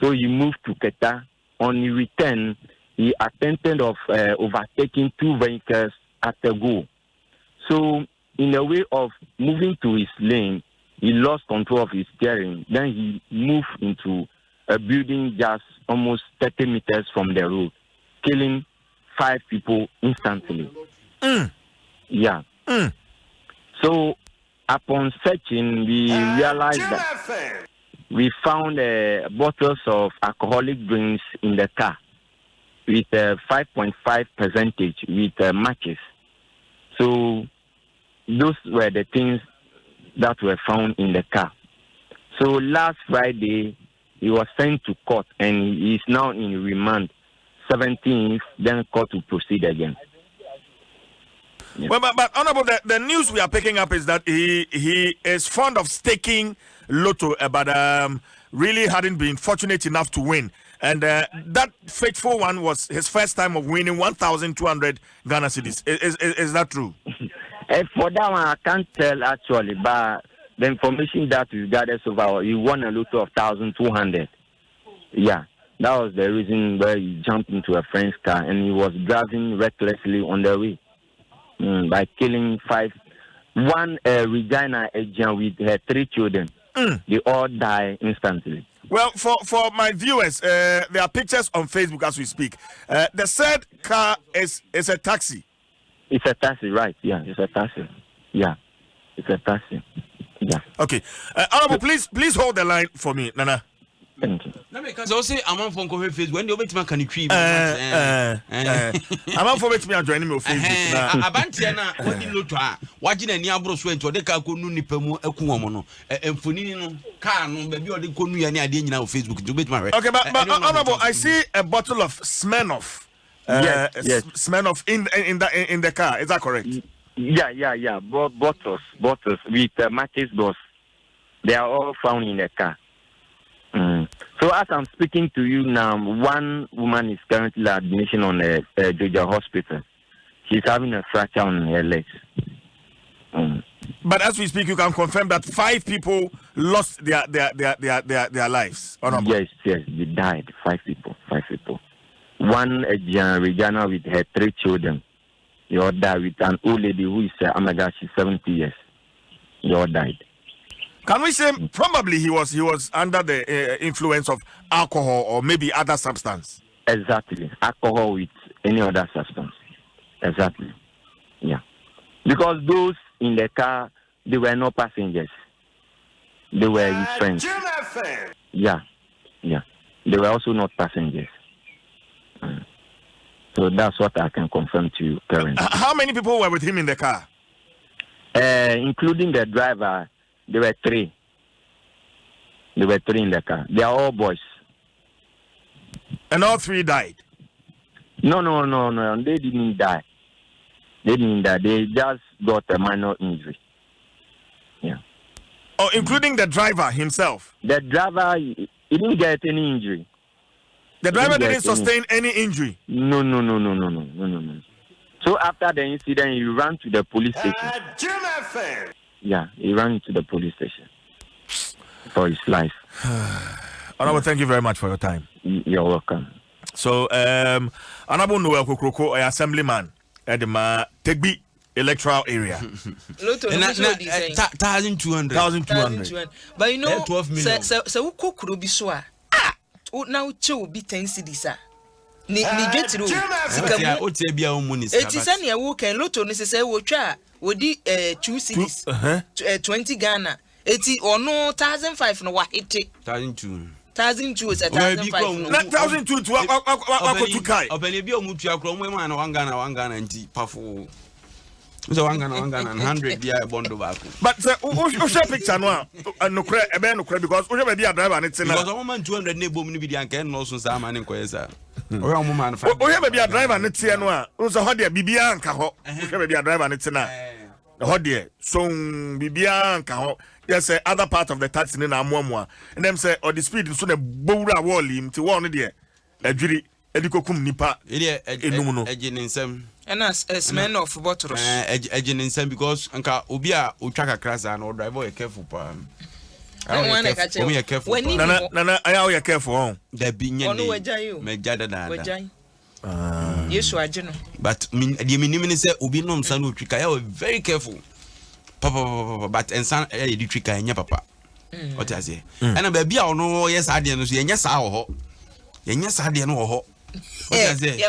So he moved to Keta. On the return, he attempted of overtaking two vehicles at a go. So in a way of moving to his lane, he lost control of his steering. Then he moved into a building just almost 30 meters from the road, killing 5 people instantly. Yeah. So upon searching, we realized that we found bottles of alcoholic drinks in the car with 5.5% with matches. So those were the things that were found in the car. So last Friday, he was sent to court and he is now in remand 17th, then court to proceed again. Yeah. Well, but Honorable, the news we are picking up is that he is fond of staking lotto, but really hadn't been fortunate enough to win. And that fateful one was his first time of winning 1,200 Ghana cedis. Is that true? For that one, I can't tell actually, but the information that we gathered so far, he won a lotto of 1,200. Yeah, that was the reason why he jumped into a friend's car and he was driving recklessly on the way by killing 5. One Regina agent with her 3 children. They all die instantly. Well, for my viewers, there are pictures on Facebook as we speak. The said car is a taxi. It's a taxi, right? Yeah, it's a taxi. Yeah, it's a taxi. Yeah. Okay. Honorable, please hold the line for me, Nana. Thank you. Na me ka say amanfo nko Facebook when they obetima kan twi amanfo betimi join me on Facebook na abantie na wadi loto a waji na ni abro so enti odeka ko nu nipa mu akuwom no emfonini no car no be bi ode ko nu ya ne ade nyina on Facebook nti obetima hwe. Okay, but honorable, I see a bottle of Smirnoff. Yes. Smirnoff in the car. Is that correct? Yeah. Bottles with matches boss. They are all found in the car. So as I'm speaking to you now, one woman is currently admission on a Georgia hospital. She's having a fracture on her legs. But as we speak, you can confirm that 5 people lost their lives. Yes, they died. 5 people. One Regina with her 3 children. They all died with an old lady who is, she's 70 years. They all died. Can we say probably he was under the influence of alcohol or maybe other substance? Exactly. Alcohol with any other substance. Exactly. Yeah. Because those in the car, they were not passengers. They were his friends. Yeah. They were also not passengers. So that's what I can confirm to you currently. How many people were with him in the car? Including the driver, there were 3. There were 3 in the car. They are all boys. And all 3 died? No. They didn't die. They just got a minor injury. Yeah. Oh, including the driver himself? The driver, he didn't get any injury. The driver didn't sustain any injury? No. So after the incident, he ran to the police station. Yeah, he ran to the police station for his life. Honorable, thank you very much for your time. You're welcome. So, Honorable Noel Kukroko, assemblyman at the Tegbi electoral area. 1,200. But you know, 12 million. So who cook Rubiswa? Now, Joe be 10 cities. Ni get through. It is any a walk and Lotto necessary watcher. Would 2 cities 20 Ghana 80 or no 1,500 no what 80 1,200 is 1,500 1,200 to Kai. Open be mutua kro mo man 1 Ghana nti pafo. So 1 Ghana 100 dia bondo back. But o share picture no no kre e be no kre because o share be a driver ne tin na. Because man 200 na ebom ni bi dia nka no so sa man nko yesa. O ya mo man fa. O share be a driver ne tie no a o so ho de bibia nka ho. O share be a driver ne tin na. Ho de so bibia nka ho. Yes, other part of the taxi na amoamoa. And them say or the speed so na bowura wall him ti won de adwiri edikokum nipa enum no. Adom Nsem. And as smell of bottles. Adom Nsem because anka obi a otwa kakra sa na driver careful pa. Careful. Nana aya careful on. There be nyane. Me jada da. Yesu ageno. But the minimum say obi no msa no twika ya very careful. Papa but ensan e di twika nya papa. What I say? And baby a ono yes ade no so yenya sa wo ho. Yenya sa ade no wo ho. What I say?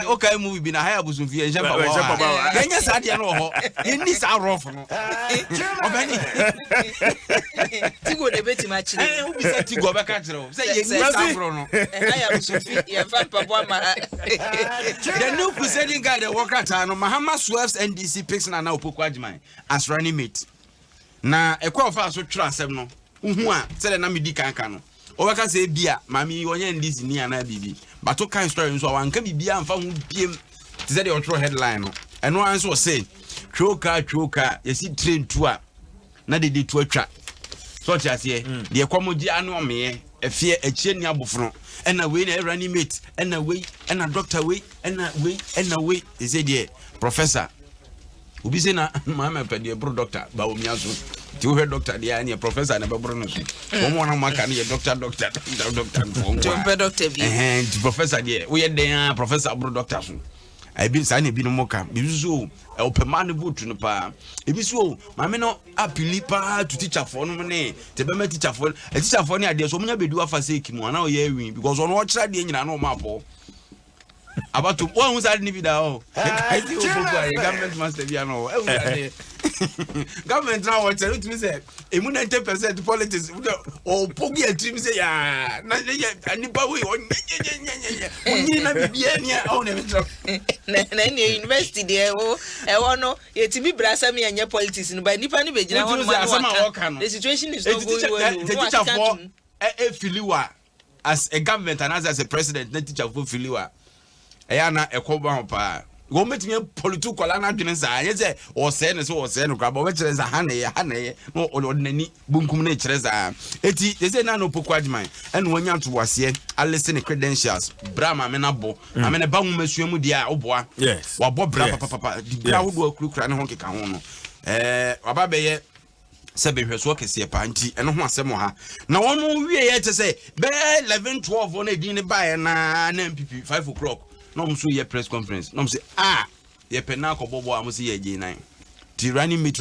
Okay movie bi na haya busumfi enya papa. Yenya sa ade no wo ho. Yenni sa rough no. Obani. Tigo de beti ma chire. Obi sa tigo be ka chire. Say yenni sa bro no. Haya busumfi ya fa papa ma. The new presiding guy the worker no Mahama Swerves NDC picks na Opoku Agyeman as running mate. Na ekwa fa so twra asem no. Uhu a se na medi kanka no. O waka say bia mami onye NDC ni ana bibi. But to kind story so wanka bibia amfa hu biem. Ti say the otro headline no. Eno an so say choka yesi train to a na de to atwa. So ti ase de ekomoji anu me efie echie ni abofro. Ena we na running mate ena we ena doctor we ena we he say there professor obi say na mama pe de bro doctor ba o miaso ti o he doctor there ani professor na be bro no so o mo na maka na doctor for doctor bi professor there we den professor bro doctor so I been say na bi no moka bi so o pe man boot no pa e bi so mama no apili pa to teacher for no ne te be ma teacher for ne ade so munya bedu afa say kimu na o ye win because on o kira de nyina na o mapo about to one who's had ni vida oh I see government master bi no government now what tell me say e mu 90% politics o pogi a team say ya na nipa we onye na bibia ni a o na me tro na university there o e wono yetimi brasa me anya politics no ba nipa ni begina ho no the situation is not going well. The teacher for filiwa as a government and as a president, the teacher for filiwa na ekoba pa go metime political na dwene sa ye say o se ne so o se no kwa ba we kire za hane no odnani bunkum na kire za eti they say na no poku adman and wonya to wase a listen credentials brama me na bo amene ba hu masuamu dia oboa yes wa bo bra papa di bra wo do akurukura ne ho keka ho no waba be ye se be hweso kese pa nti eno ho asem ha na wono wie ye te say be 11 12 on edin ne ba ye na MPP 5 o'clock no mso ye press conference no mse ye pena ko bobo am se ye J9 ti running mate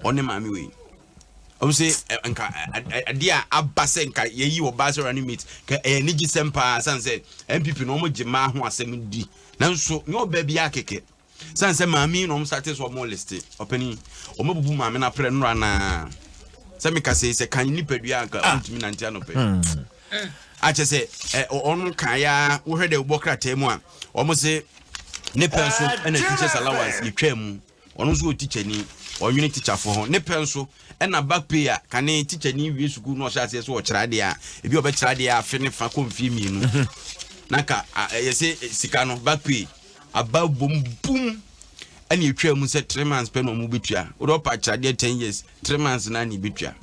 one mami we o se nka adia abase nka ye yi obase running mate ka ni gisempa sanse MPP no mo gima ho asem di nanso no ba bia keke sanse mami no mo start so mo list openi o mabubu mami na pre no na se me ka se kan ni padua nka ontimi na ntia no pe ache se onu kan ya wo hwede ubokra temu a omo se ne penso na teachers allowance yetwam onu so teacher ni oyuni teacher for ho ne penso na back pay a kan teacher ni wi school no sha se so kirade a ebi obe kirade a fe ne fa konfi mienu naka yese sika no back pay aba bum ani yetwam se 3 months pe no mu bitua wo pa kirade 10 years 3 months na ni bitua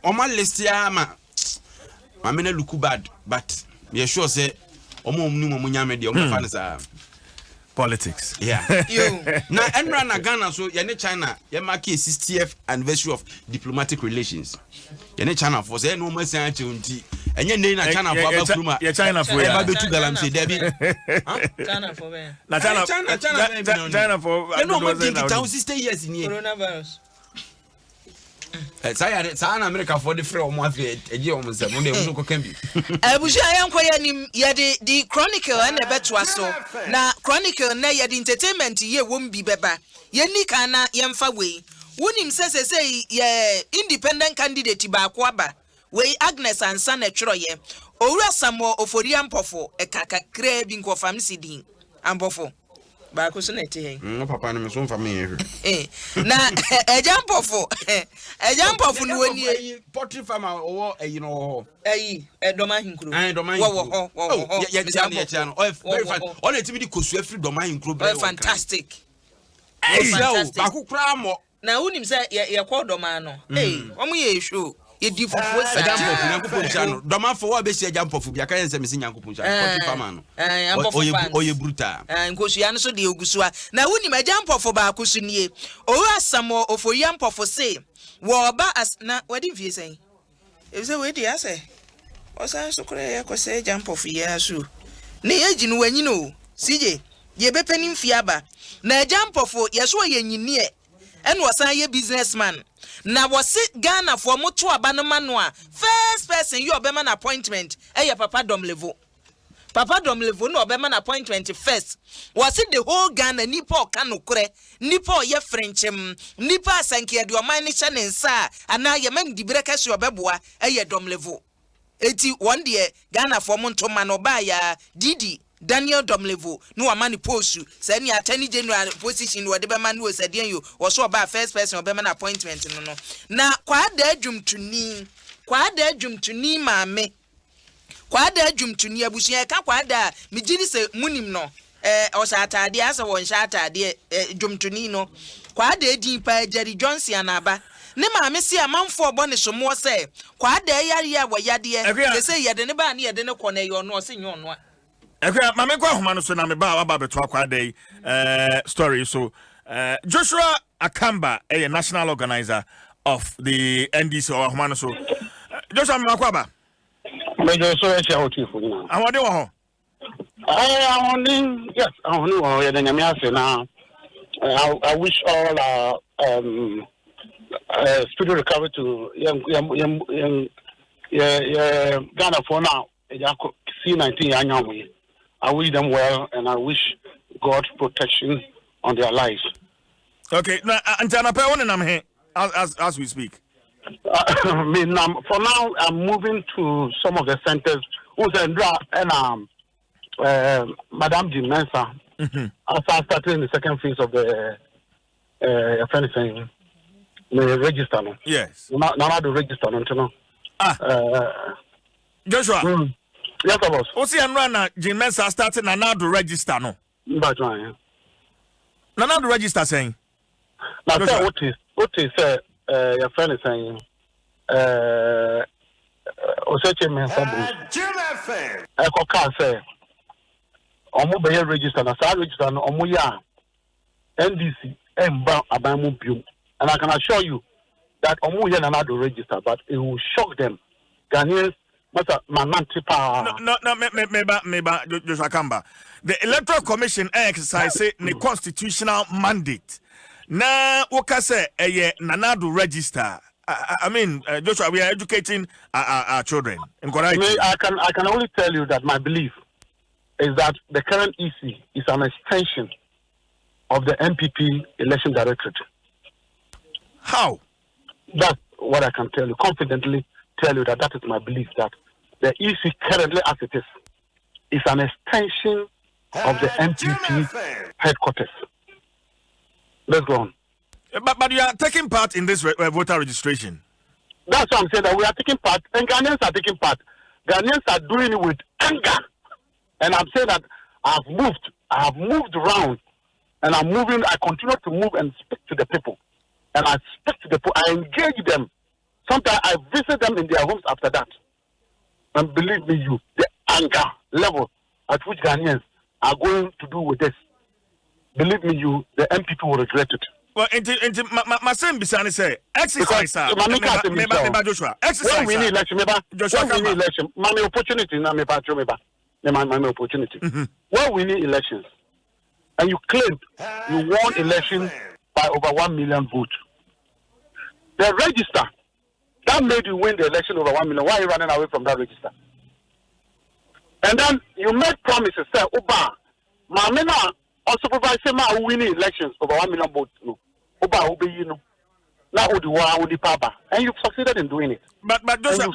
omo list ya ma Mamena look bad, but we are sure say omo nyame de omo fa sa politics. Yeah. Na enra na Ghana so ye ne China ye mark 60th anniversary of diplomatic relations. Ye ne China for say no masan ache unti. Enye nei na China for abakuruma. Ye China for ya. Eba betu galam say debi. China for where? Na China for you know what think it 60 years in here. Coronavirus. Sa na America for the free omo afi eje omo se mo de mo ko kan bi Abusha yankoya ni ye the chronicle na beto so na chronicle na ye the entertainment ye wom bi beba ye ni kana ye mfa we wonim say ye independent candidate ba ko aba we Agnes ansa na twero ye owura Samuel Ofori Ampofo ekakakra bi nkofam sidin Ampofo ba ko so na ete hen no papa no me so mfa me na ejampofo no wani poultry farmer owo you know doma hinkro wo ye tiano very fine on etimi di kosu afri doma hinkro very fantastic ba ku kra mo na unim say ye kwa doma no omo ye show ye di fufu sa Jampofu nyankopon chano doma fo wa be sia Jampofu bia kan nsem si nyankopon chano poultry farmer no oye bruta nkosu ya no so de ogusua na unim Jampofu ba akusu nie owura Samuel Ofori Ampofo say wo ba as na wadi vie say e say we di ase o san so kure ye ko say Jampofu ye asu ne ye ginu wanyi no sije ye be penim fiaba na Jampofu ye so ye nyini e en wasan ye businessman na wose Ghana for moto aba no mano a first person you obema na appointment Papa Dom level no obema na appointment first wose the whole Ghana nipa kanokure nipa ye frenchem nipa asanke de oman ni chane nsa ana ye man dibreka so obeboa Dom level eti one day Ghana for monto mano ba ya Didi Daniel Domlevo no amani postu say ni attorney general position wo de be man wo sadien yo wo so ba first person wo be man appointment no na kwa da adwumtuni maame kwa da adwumtuni abusuan ka kwa da migiri se munim no o sha atade asa wo nsha atade adwumtuni no kwa da edin pa Jerry Johnson anaba ne maame si amanfo obo ne somo se kwa da yare ya wo yade se yede ne ba ne yede ne kɔ na yo no se nyo no Ekwe mame kwa homa no so na me ba aba beto akwa dey story so Joshua Akamba a national organizer of the NDC or homa no so Joshua me akwa ba me Joshua e tia otu fu na awode wo ho yes awoni wo ye da nyame ase na I wish all speedy recovery to young Ghana for now C19 anyamu I wish them well and I wish God protection on their lives. Okay, now Antana pe one am here as we speak. For now, I'm moving to some of the centers. And Madame Jim Mensa, as I started in the second phase of the the register. No? Yes. Now the register, no. Joshua. Yes, boss. Osi Anrana Jim Mensa started na now the register no. But na now the register saying. Now what is your friend is saying Oseche Mensa Jim FM. Eko ka say omo be register na sa register no omo ya NDC emba abamu biom. And I can assure you that omo ya na do register, but it will shock them. Ghanaians No, meba, Joshua Kamba. The Electoral Commission exercise the constitutional mandate. Na wakase nanado register. I mean, Joshua, we are educating our children. I can only tell you that my belief is that the current EC is an extension of the MPP election directorate. How? That's what I can tell you, confidently tell you that is my belief, that the EC currently as it is an extension of the MPP headquarters. Let's go on. But you are taking part in this voter registration. That's what I'm saying, that we are taking part, and Ghanaians are taking part. Ghanaians are doing it with anger. And I'm saying that I have moved around, and I continue to move and speak to the people. And I speak to the people, I engage them. Sometimes I visit them in their homes after that. And believe me, the anger level at which Ghanaians are going to do with this, believe me, the MPP will regret it. Well, my son Bisani say, exercise, Joshua. Exercise. When we need election, my opportunity, my opportunity. When we need elections, and you claim you won elections by over 1 million votes, the register that made you win the election over 1 million. Why are you running away from that register? And then you make promises, say, Oba, Mamina, or supervise my winning elections over 1 million votes. No. Oba, Oba, you know. Now, and you've succeeded in doing it. But Joshua,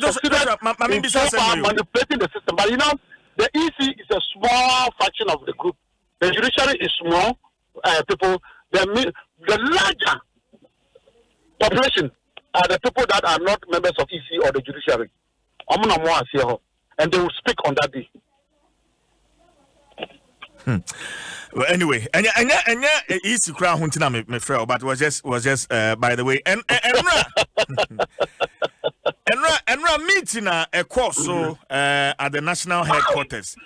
manipulating the system. But you know, the EC is a small fraction of the group. The judiciary is small. People, the larger population are the people that are not members of EC or the judiciary. And they will speak on that day. Well, anyway, and EC crowd hunting me frail, but was just by the way, and meeting a course so at the national headquarters.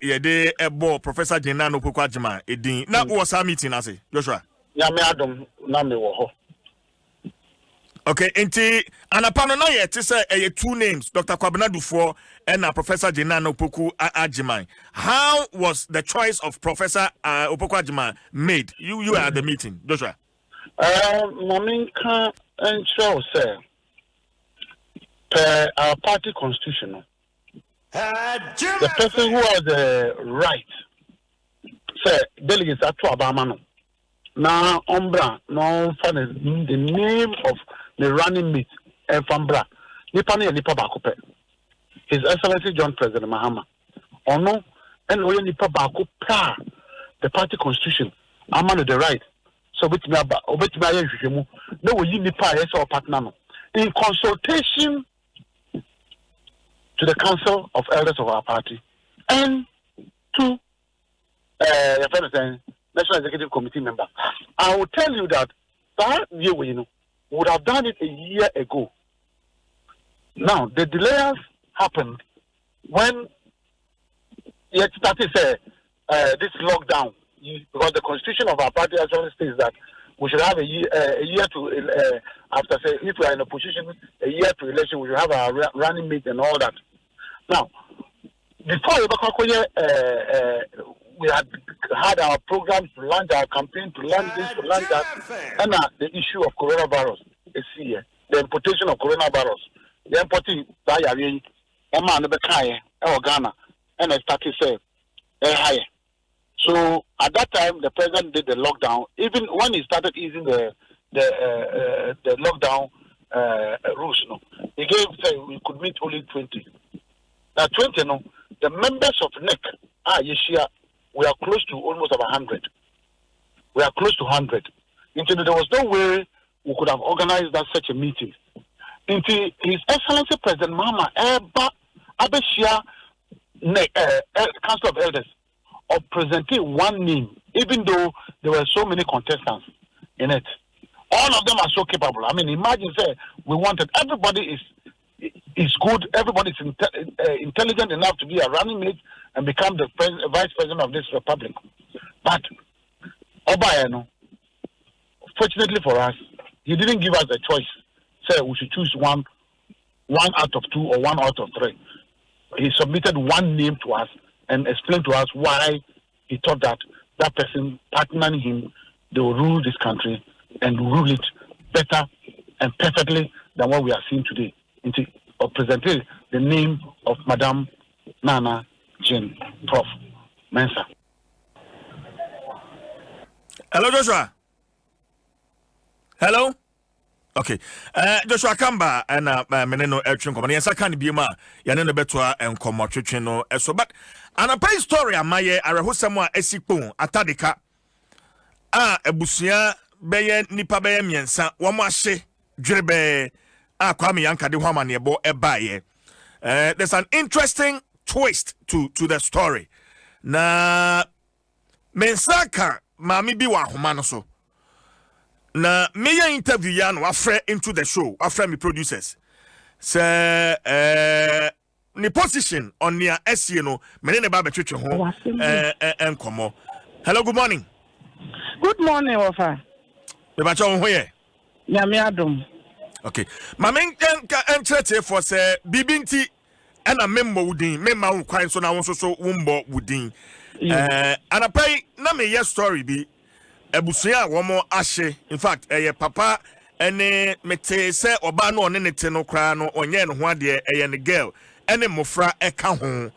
They Professor Jenano Pokwajima edin. Na was our meeting as Joshua. Ya me Adom na me wo ho. Okay, enti anapano na ye te say two names, Dr. Kwabena Dufo and Professor Jenano Opoku Ajima. How was the choice of Professor Opoku Ajima made? You are at the meeting, Joshua. Maminka and show say our party constitution. The person who has the right, say, delegates are to Abamano. Now, Ombra, no fun the name of the running mate, and Fambra, Nipani and Nipa Bakope. His Excellency John President Mahama. Or no, and we Nipa Bakopa, the party constitution, I'm under the right. So, which me about, which me no, we Nipa, yes, or partner. In consultation to the Council of Elders of our party and to National Executive Committee member. I will tell you that would have done it a year ago. Now, the delays happened when it started this lockdown, because the constitution of our party actually states that we should have a year to, after say, if we are in a position, a year to election, we should have a running mate and all that. Now, before we had our programs to launch our campaign, to launch this, to launch that, and the issue of coronavirus is here. The importation of coronavirus, the importing Ghana, and I started say higher. So at that time, the president did the lockdown. Even when he started easing the lockdown rules, he gave say we could meet only 20. Now 20, the members of NEC, we are close to almost 100. We are close to 100. Until there was no way we could have organized such a meeting. Until His Excellency President Mahama Abeshia Council of Elders or presenting one name, even though there were so many contestants in it. All of them are so capable. I mean, imagine say we wanted everybody is good, everybody is intelligent enough to be a running mate and become the vice president of this republic. But Obayano, fortunately for us, he didn't give us a choice. Say we should choose one out of 2 or 1 out of 3. He submitted one name to us and explained to us why he thought that person partnering him, they will rule this country and rule it better and perfectly than what we are seeing today. Or presented the name of Madam Nana Jane Prof. Mensah. Hello, Joshua. Hello. Okay. Joshua Kamba and Meneno Eltrin Company. Yes, I can't be ma. Yaneno Betua and Comotchino. So, but an a pay story. Amaye, I reho someone Esipon, Atadika. Ebusia, Baye, Nipa Baye Miensa, Wamashe, Drebe, Kwame Yanka, the woman nebo Ebaye. There's an interesting twist to the story. Na Mensaka, Mami Biwa Humanoso. Na meya interview ya no afre into the show afre me producers say ni position on near SC no me ne ba betwetwe ho enkomo. Hello, good morning. Good morning, Ofa. Me ba cho ho ye Nyame Adom. Okay, ma men ka entrete for say bibinti na memmo wudin memma wo kwan so na wo so wumbo wudin anapai na me ye story bi Ebusia womo ashe. In fact, papa ene mete se oba no ne nete no kra no onye ne ho ade ne girl ene mofra eka ho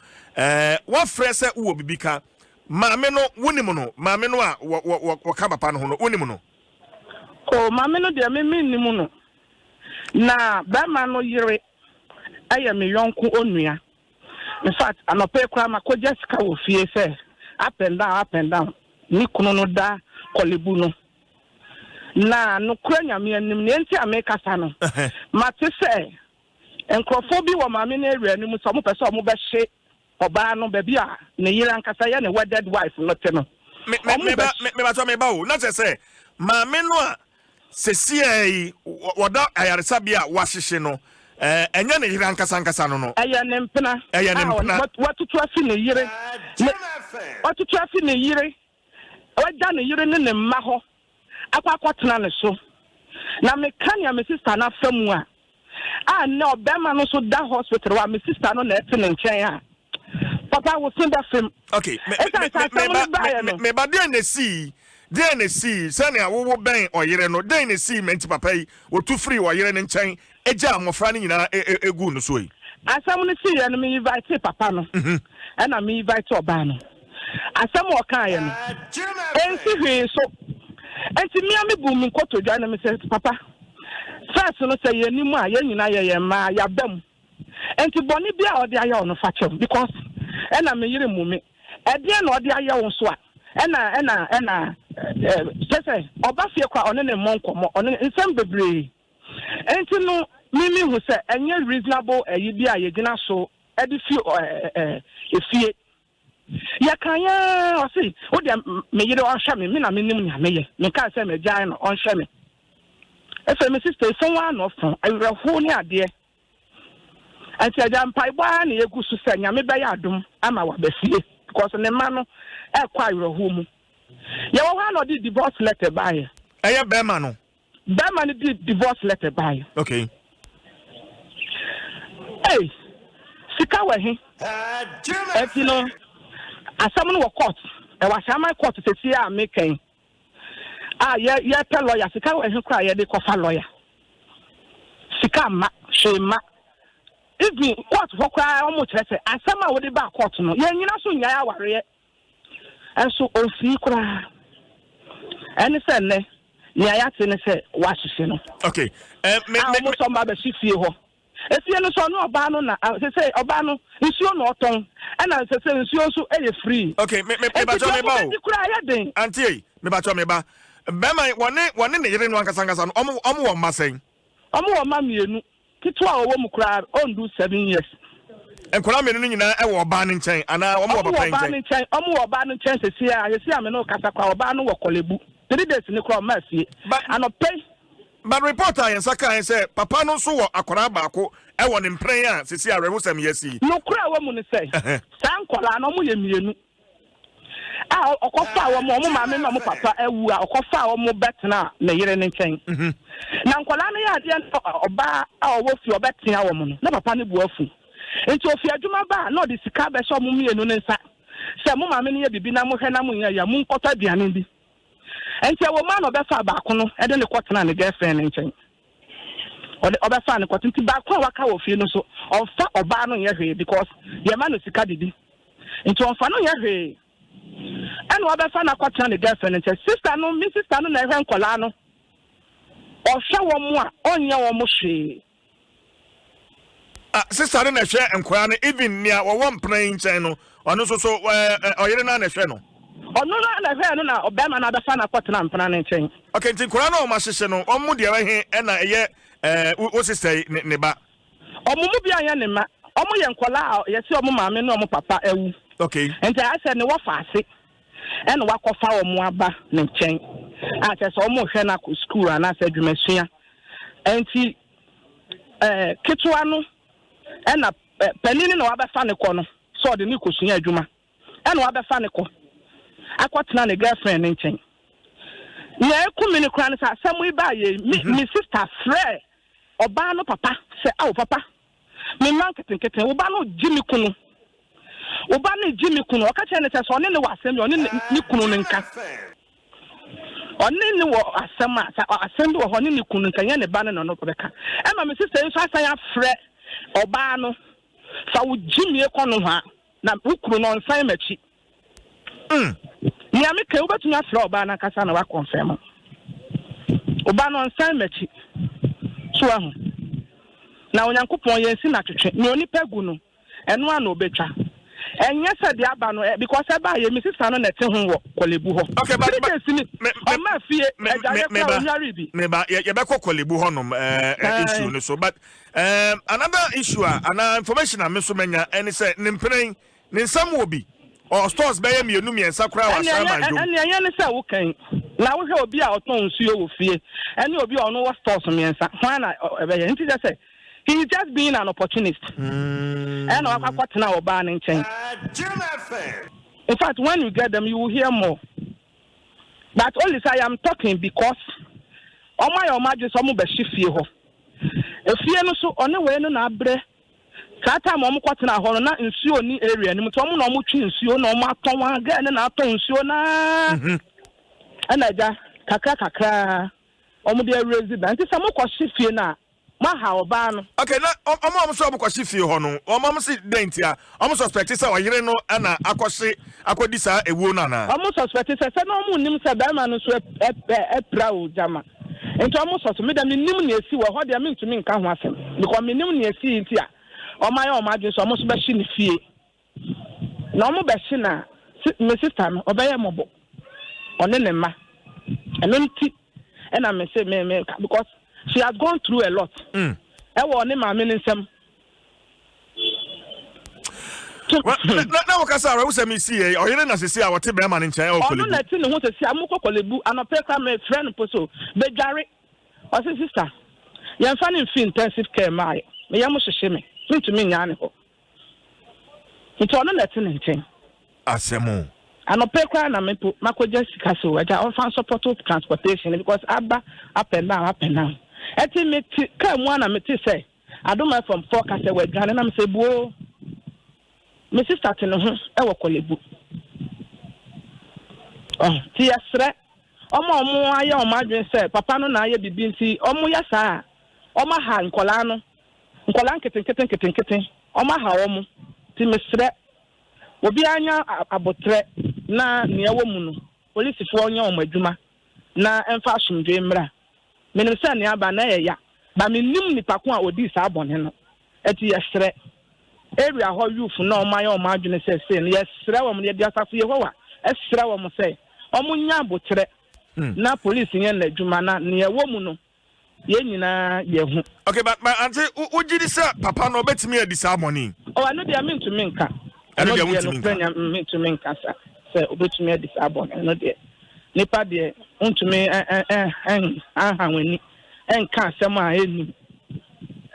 wa frɛ sɛ wo bibika maame no wonimu no maame no a wo ka papa no ho no wonimu no o maame no de me nimu no na ba ma no yire me yonko onua. In fact, anope kra makoja sika wo fie sɛ up and down ni kunu no da Kolibu no na no kura nyame anim ne enti ameka no mate se enkrofo bi wo maame na area anim so mo pese mo be hye oba no ba bi a ne yira nkasa ya ne wedded wife no te no me ba o na se maame no a sesi ai woda ayaresa bi a wahye no enya ne yira nkasa no eya ne mpena watutu afi ne yire watutu afi ne yire Oja ne yire ne mma ho akwakotena ne so na me kania me sister na famu a na obema no so da hospital wa me sister no na ete ne nchen a papa wo sin da fam. Okay, me ba de na si sane a wo ben oyire no de na si menti papa yi wo tu free oyire ne nchen eja amofra ne nyina egu no so yi asam ne si ye no me invite papa no na me invite oba no asam o kan ye no ensi hwe so enti mi am bu mi nkoto dwa na me say papa first no say ye nimu a ye nyina ye ma ya bam enti boni bia o de aye ono fa chem because na me yire mu me e de na o de aye won so a na say oba fie kwa ono ne monkomo ono nsem bebre enti no mimi hu say enye reasonable ayi bia ye gina so e de fie ya kanya o si o de me yire o hwa me na me nim nya me ye me ka say me jai no on hwa me efe me sister so wa no fon awreho ni ade anti aja mpai ba na yegu su say nya me be ya adom ama wa bafie because ne ma no e kwa awreho mu ya wo ha no di divorce letter by eye be ma no di divorce letter by okay hey sika wa he no asam no court e wa shama court sesi a meken ye tell lawyer sika we hekra ye de kofa lawyer sika ma shema even court hokra o mo kire se asam a wo de ba court no ye nyina so nya ya ware enso ofi kura ene se ne ni ayate ne se wahihye no okay me so ma ba fie ho efie no so no oba no na se oba no nsuo no oton ena se nsuo so eye free okay me ba cho me ba o auntie me ba cho me ba bema wone ne yire no ankasa no omo wo masen omo wo ma mienu kitu a wo mu kura on do 7 years enkola menu no nyina e wo oba ne nchen ana omo wo papa nchen omo wo oba ne nchen sesi a me no kasa kwa oba no wo kolebu 3 days ni kura ma fie ano pay but reporter yen saka say papa no so wo akora baako e wo ne mpren a sesi a rehusem yesi no kura wo mu ne say san kola no mo ye mienu a okofa wo mo maame no mo papa awu a okofa wo mo betna na yire ne nchen na nkola no ya de oba a owo fi obetia wo mo no na papa ne bu afu enti ofi adwuma ba na odi sika be so mo mienu ne nsa se mo maame no ye bibi na mo hwe na mo ya mo nkota duane bi enti wo ma no be fa baako no e de ne kotena ne girlfriend nchen obe fa ne kotinti baako waka wo fi no so onfa oba no ye hwe because ye ma no sika didi enti onfa no ye hwe enu obefa na kwatena ne girlfriend nche sister no mi sister no na ehwe nkola no ohwe wo mu a onye wo mu hwe sister no na hwe nkola no even nia wo mpran nchen no ono so oyere na na hwe no ono na hwe no na obema na obefa na kwatena mpran nchen okay nti nkola no ma hyehye no omu de he na eye o sister ne ba omumu bia anya ne ma omu ye nkola yesi omu maame no omu papa ewu okay enti I said ne wo faase en wakofa omu aba ne nchen a che so omu hwe na school ana se dwumasua enti ketua no na panini na wabefa ne ko no so de ne kosua adwuma en wabefa ne ko akwatena ne girlfriend nchen na ekumi ne kura ne sa samu iba ye mi sister frɛ oba no papa se awo papa me man ketenketen oba no jimi kunu oba no jimi kunu okache ne se so ne wasem yo ne kunu ne nka oni ne wo asem asem do ho ne kunu nka ye ne ba ne no beka e ma me sister nso asan afrɛ oba no fa wo jimi ekono ha na ukuru no nsan machi ni amike obetumi afrɛ oba na kasa na wa confirm oba no nsan machi so ahu na onyankopon yensi na twetwe ni oni pegu no eno ana obetwa enye se de aba no because eba ye mi sister no na te ho wo kolebu ho okay but o ma fie ejaje kwa onyari bi me ba ye be kolebu ho nom issue no so but another issue ana information am so manya any say ne mpren ne nsam obi or stores be ye mienu miensa kra wa shama dum ene ene se wo kan na wo hwe obi a oton nsuo wo fie ene obi a ono wo stores miensa hwan na ebe ye nti say he is just being an opportunist. And I banning change. In fact, when you get them, you will hear more. But only say I am talking because all my imagine some of the shift. If you know so on the way no abre. Kata mo kwatena ho na nsuo ni area ni mto mo no mo twi nsuo no mo aton wa ga na aton nsuo na. Ana ja kakra omo de resident say mo kwa shift na maha oba no okay na omo so obukwashi fie ho no omo si dentia omo suspect say oyire no na akohye akodi sa ewuo na na omo suspect say na omo nim say ba ma no so epra o jama enti omo suspect me da me nim na esi wo ho de me ntumi nka ho asem because me nim na esi nti a omo aye omo adwe so omo so be hye ne fie na omo be hye na me sister no obeye mobo one ne ma eno nti na me say me because she has gone through a lot. Ewo ma me nsem. Na wo kasa we say me see e oyire na sesi a wote be ma ne nchen e okolebu. Ono na ti ne ho sesi amukọ kolebu anope ka me friend poso be dware. O say sister, ye mfa ne fi intensive care mai. Me yam hwehwe me. Ntumi nya ne ho. Nti ono na ti ne nchen. Asemu. Anope kwa na me makoje sika so aja on fan support transportation because abba up and down. Eti me ka mu na me ti say Adom from 4 ka say we dwane na me say buo me sister te no ho e wo kolebu ti yesre omo aye omo adwen say papa no na aye bibi nti omo ya saa omo ha nkola no nkola nketen omo ha omo ti me sre obi anya abotre na nea wo mu no police fo nya o madwuma na emfa asomdwe mra menim se nea ba na ya ba menim nipa ko a odi sa abone no eti yesre area ho youth na o maye o madwene se no yesre wo mo ye dia safo ye ho wa esre wo mo se o mo nya abotre na police yen na adwuma na nea wo mu no ye nyina ye hu. Okay, but auntie ujidi say papa no betimi adi sa money. Oh, I know they are meant to mean ka. I know they are meant to mean ka say obetumi adi sa bon. I know they nipa de untumi weni enka asem a eni.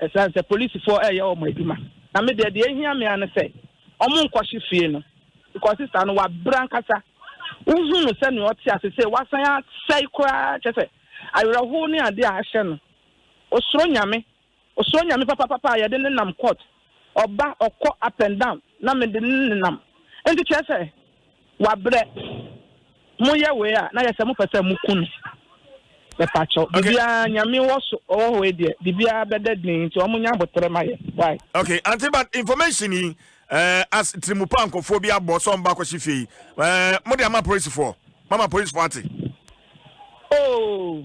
As the police for e ya o maduma. Na me de ehia me an say omo nkwohye fie no. Because sister no wa brankasa. Uhu no se ne oti ase say wasan ya sai kura chese. Ayraho ni ade a hye no. Osoro nyame papa ya de nam court. Oba okọ up and down na me de nam. Enti chese wa bre. Mo ye we a na ye se mo pese mo kunu. Be pacho. Bibia nyame wo so wo we de. Bibia bede din nti o mo nya botere maye. Why? Okay, anti but information yi as trimupa nkofobia bo so mba kwashi fie. Mo de ama police for. Mama police for ati. Oh.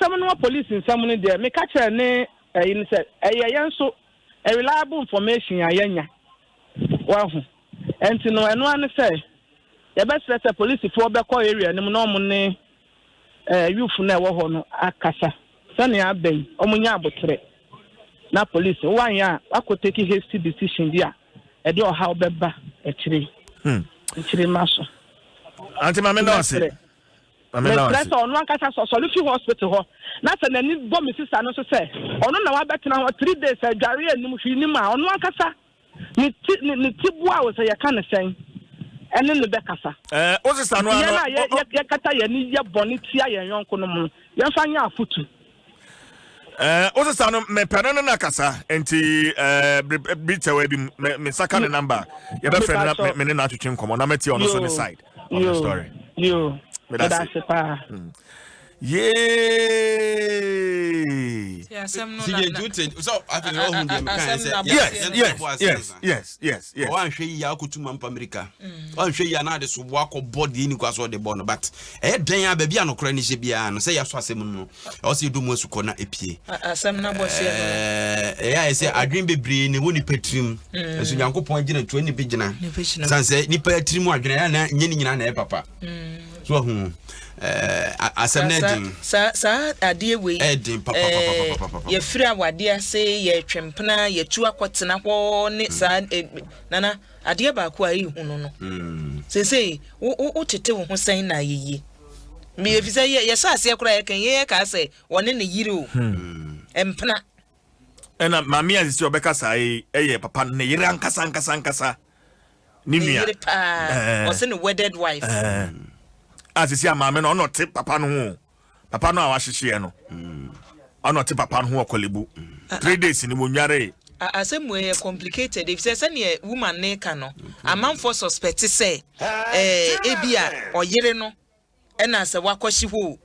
Some no police in some there. Me catch her ne in said so a reliable information ayanya. Wow. And to know and one say the best let the police for the area no money youth na wo no akasa. Sani abey omunya abotre. Na police one ya I take a hasty decision there. E do how beba e chiri. Chiri maso. Anti mamenda say press on one kasa solution hospital ho na se nani bo me sister no so say ono na wa betena ho 3 days adware anim hwini ma ono kasa ni tibu a wo say ya kan sen ene ne be kasa o sister no ya kata ya ni ya boni tia ya yonko no mu ya fa nya afutu o sister no me pano na kasa enti bitawe bi me saka ne number ya be friend na me na atwetwe nkomo na meti ono so ne side of the story That's it. Yay! So I think yes. One show you could to America. One show you another so walk or body in because of the bone, but a day baby no cranny and say I saw some also do most corner a pie. I say I dream baby in a woody petrim as you uncle pointing at 20 pigeon. Sunset nipper trim or yen papa. So sa adie we ye free awade say ye twempena ye tu akotena ho ne sa nana adie ba ko ayi hu no say wo tete wo ho san na yiyi me efise ye sa ase kura ye kan ye ka say woni ne yiri o empena ena mami azisi obeka sai eye papa ne yiri ankasa ni nua o se ne wedded wife asisi amame no no te papa no ho papa no awahyehyɛ no ono te papa no ho okolebu 3 days ni monware asemu e complicated if say ne woman ne ka no amanfo suspect say ebia oyere no na se wakohye ho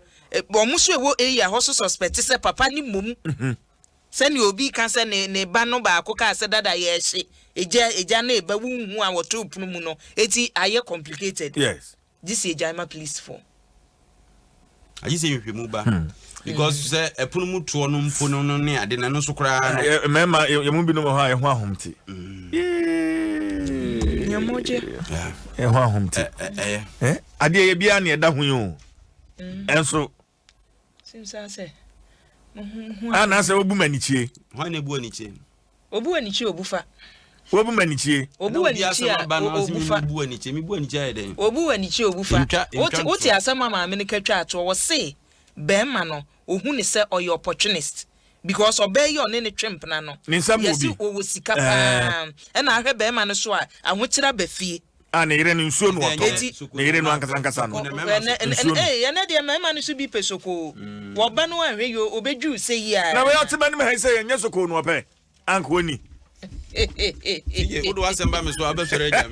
omuso ewo eya ho suspect say papa ni mom se ne obi ka se ne ba no ba akoka se dada ye hye eja na eba wu a woto punu mu no eti aye complicated. Yes. This is Jama police for. I say you muba because say a punumu to no mpono no ne ade na no so kra no remember you mu bi no ha e ho ahomti nyamoje e ho ahomti ade ye bia na eda ho yo enso simsa say ana say obu manichie ho na ebu anichie obufa obu manichie obu anichie obufa obu anichie mi bu anichie eden obu anichie obufa oti asama ma me ne katwa ato wo se bema no ohu ne se oy opportunist because obey your ne twempna no yesi owo sika pa e na ahwe bema no so a ahokira bafie ana ire no nsuo no oto na ire no ankasa no ya na de mema no so bi pesoko wo ba no ahwe yo obedwu se yi a na we oteba ni me ha se yenye soko no ope anko oni Who do assemble me so I be sorry jam.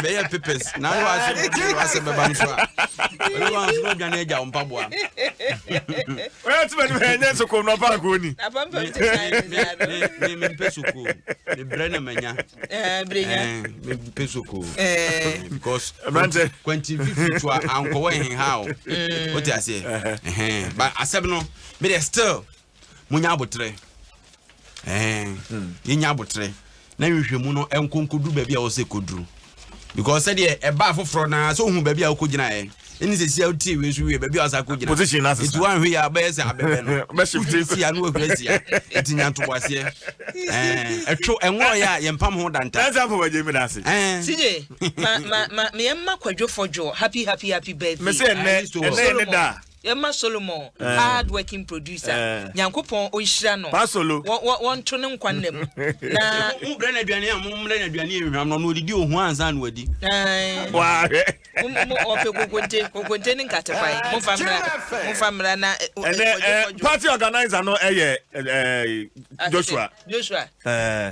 Be ya papers. Now you assemble me so. We want to be an eja on pabwa. Where to be na so ko no pa ko ni. Na pampa me pesuko. Me brena menya. Brenya. Me pesuko. Because Brante 2050 to anko when how. What you say? But asem no me dey still munya abotre. Yinya abotre. Na hwehwemu no enkonkodu ba bia wo se koduru. Because said e ba foforo na so hu ba bia wo kogina Any say we we baby as I could position as it's one way abes abebe be shift see anu akwasi etinya to wase etwo enwo ya yempam ho danta that's how we me dance CJ ma me emma kwadwofojo happy birthday me say ne da Emma Solomon, hard working producer. Nyankopon Oishira no. Pasolo. Won to ne nkwannem. Na brand aduane am brand aduane ehwam no odidi ohu anza na wadi. Wa. Mo ope kokonte ne nkatefai. Mo famra na party organizer no Joshua.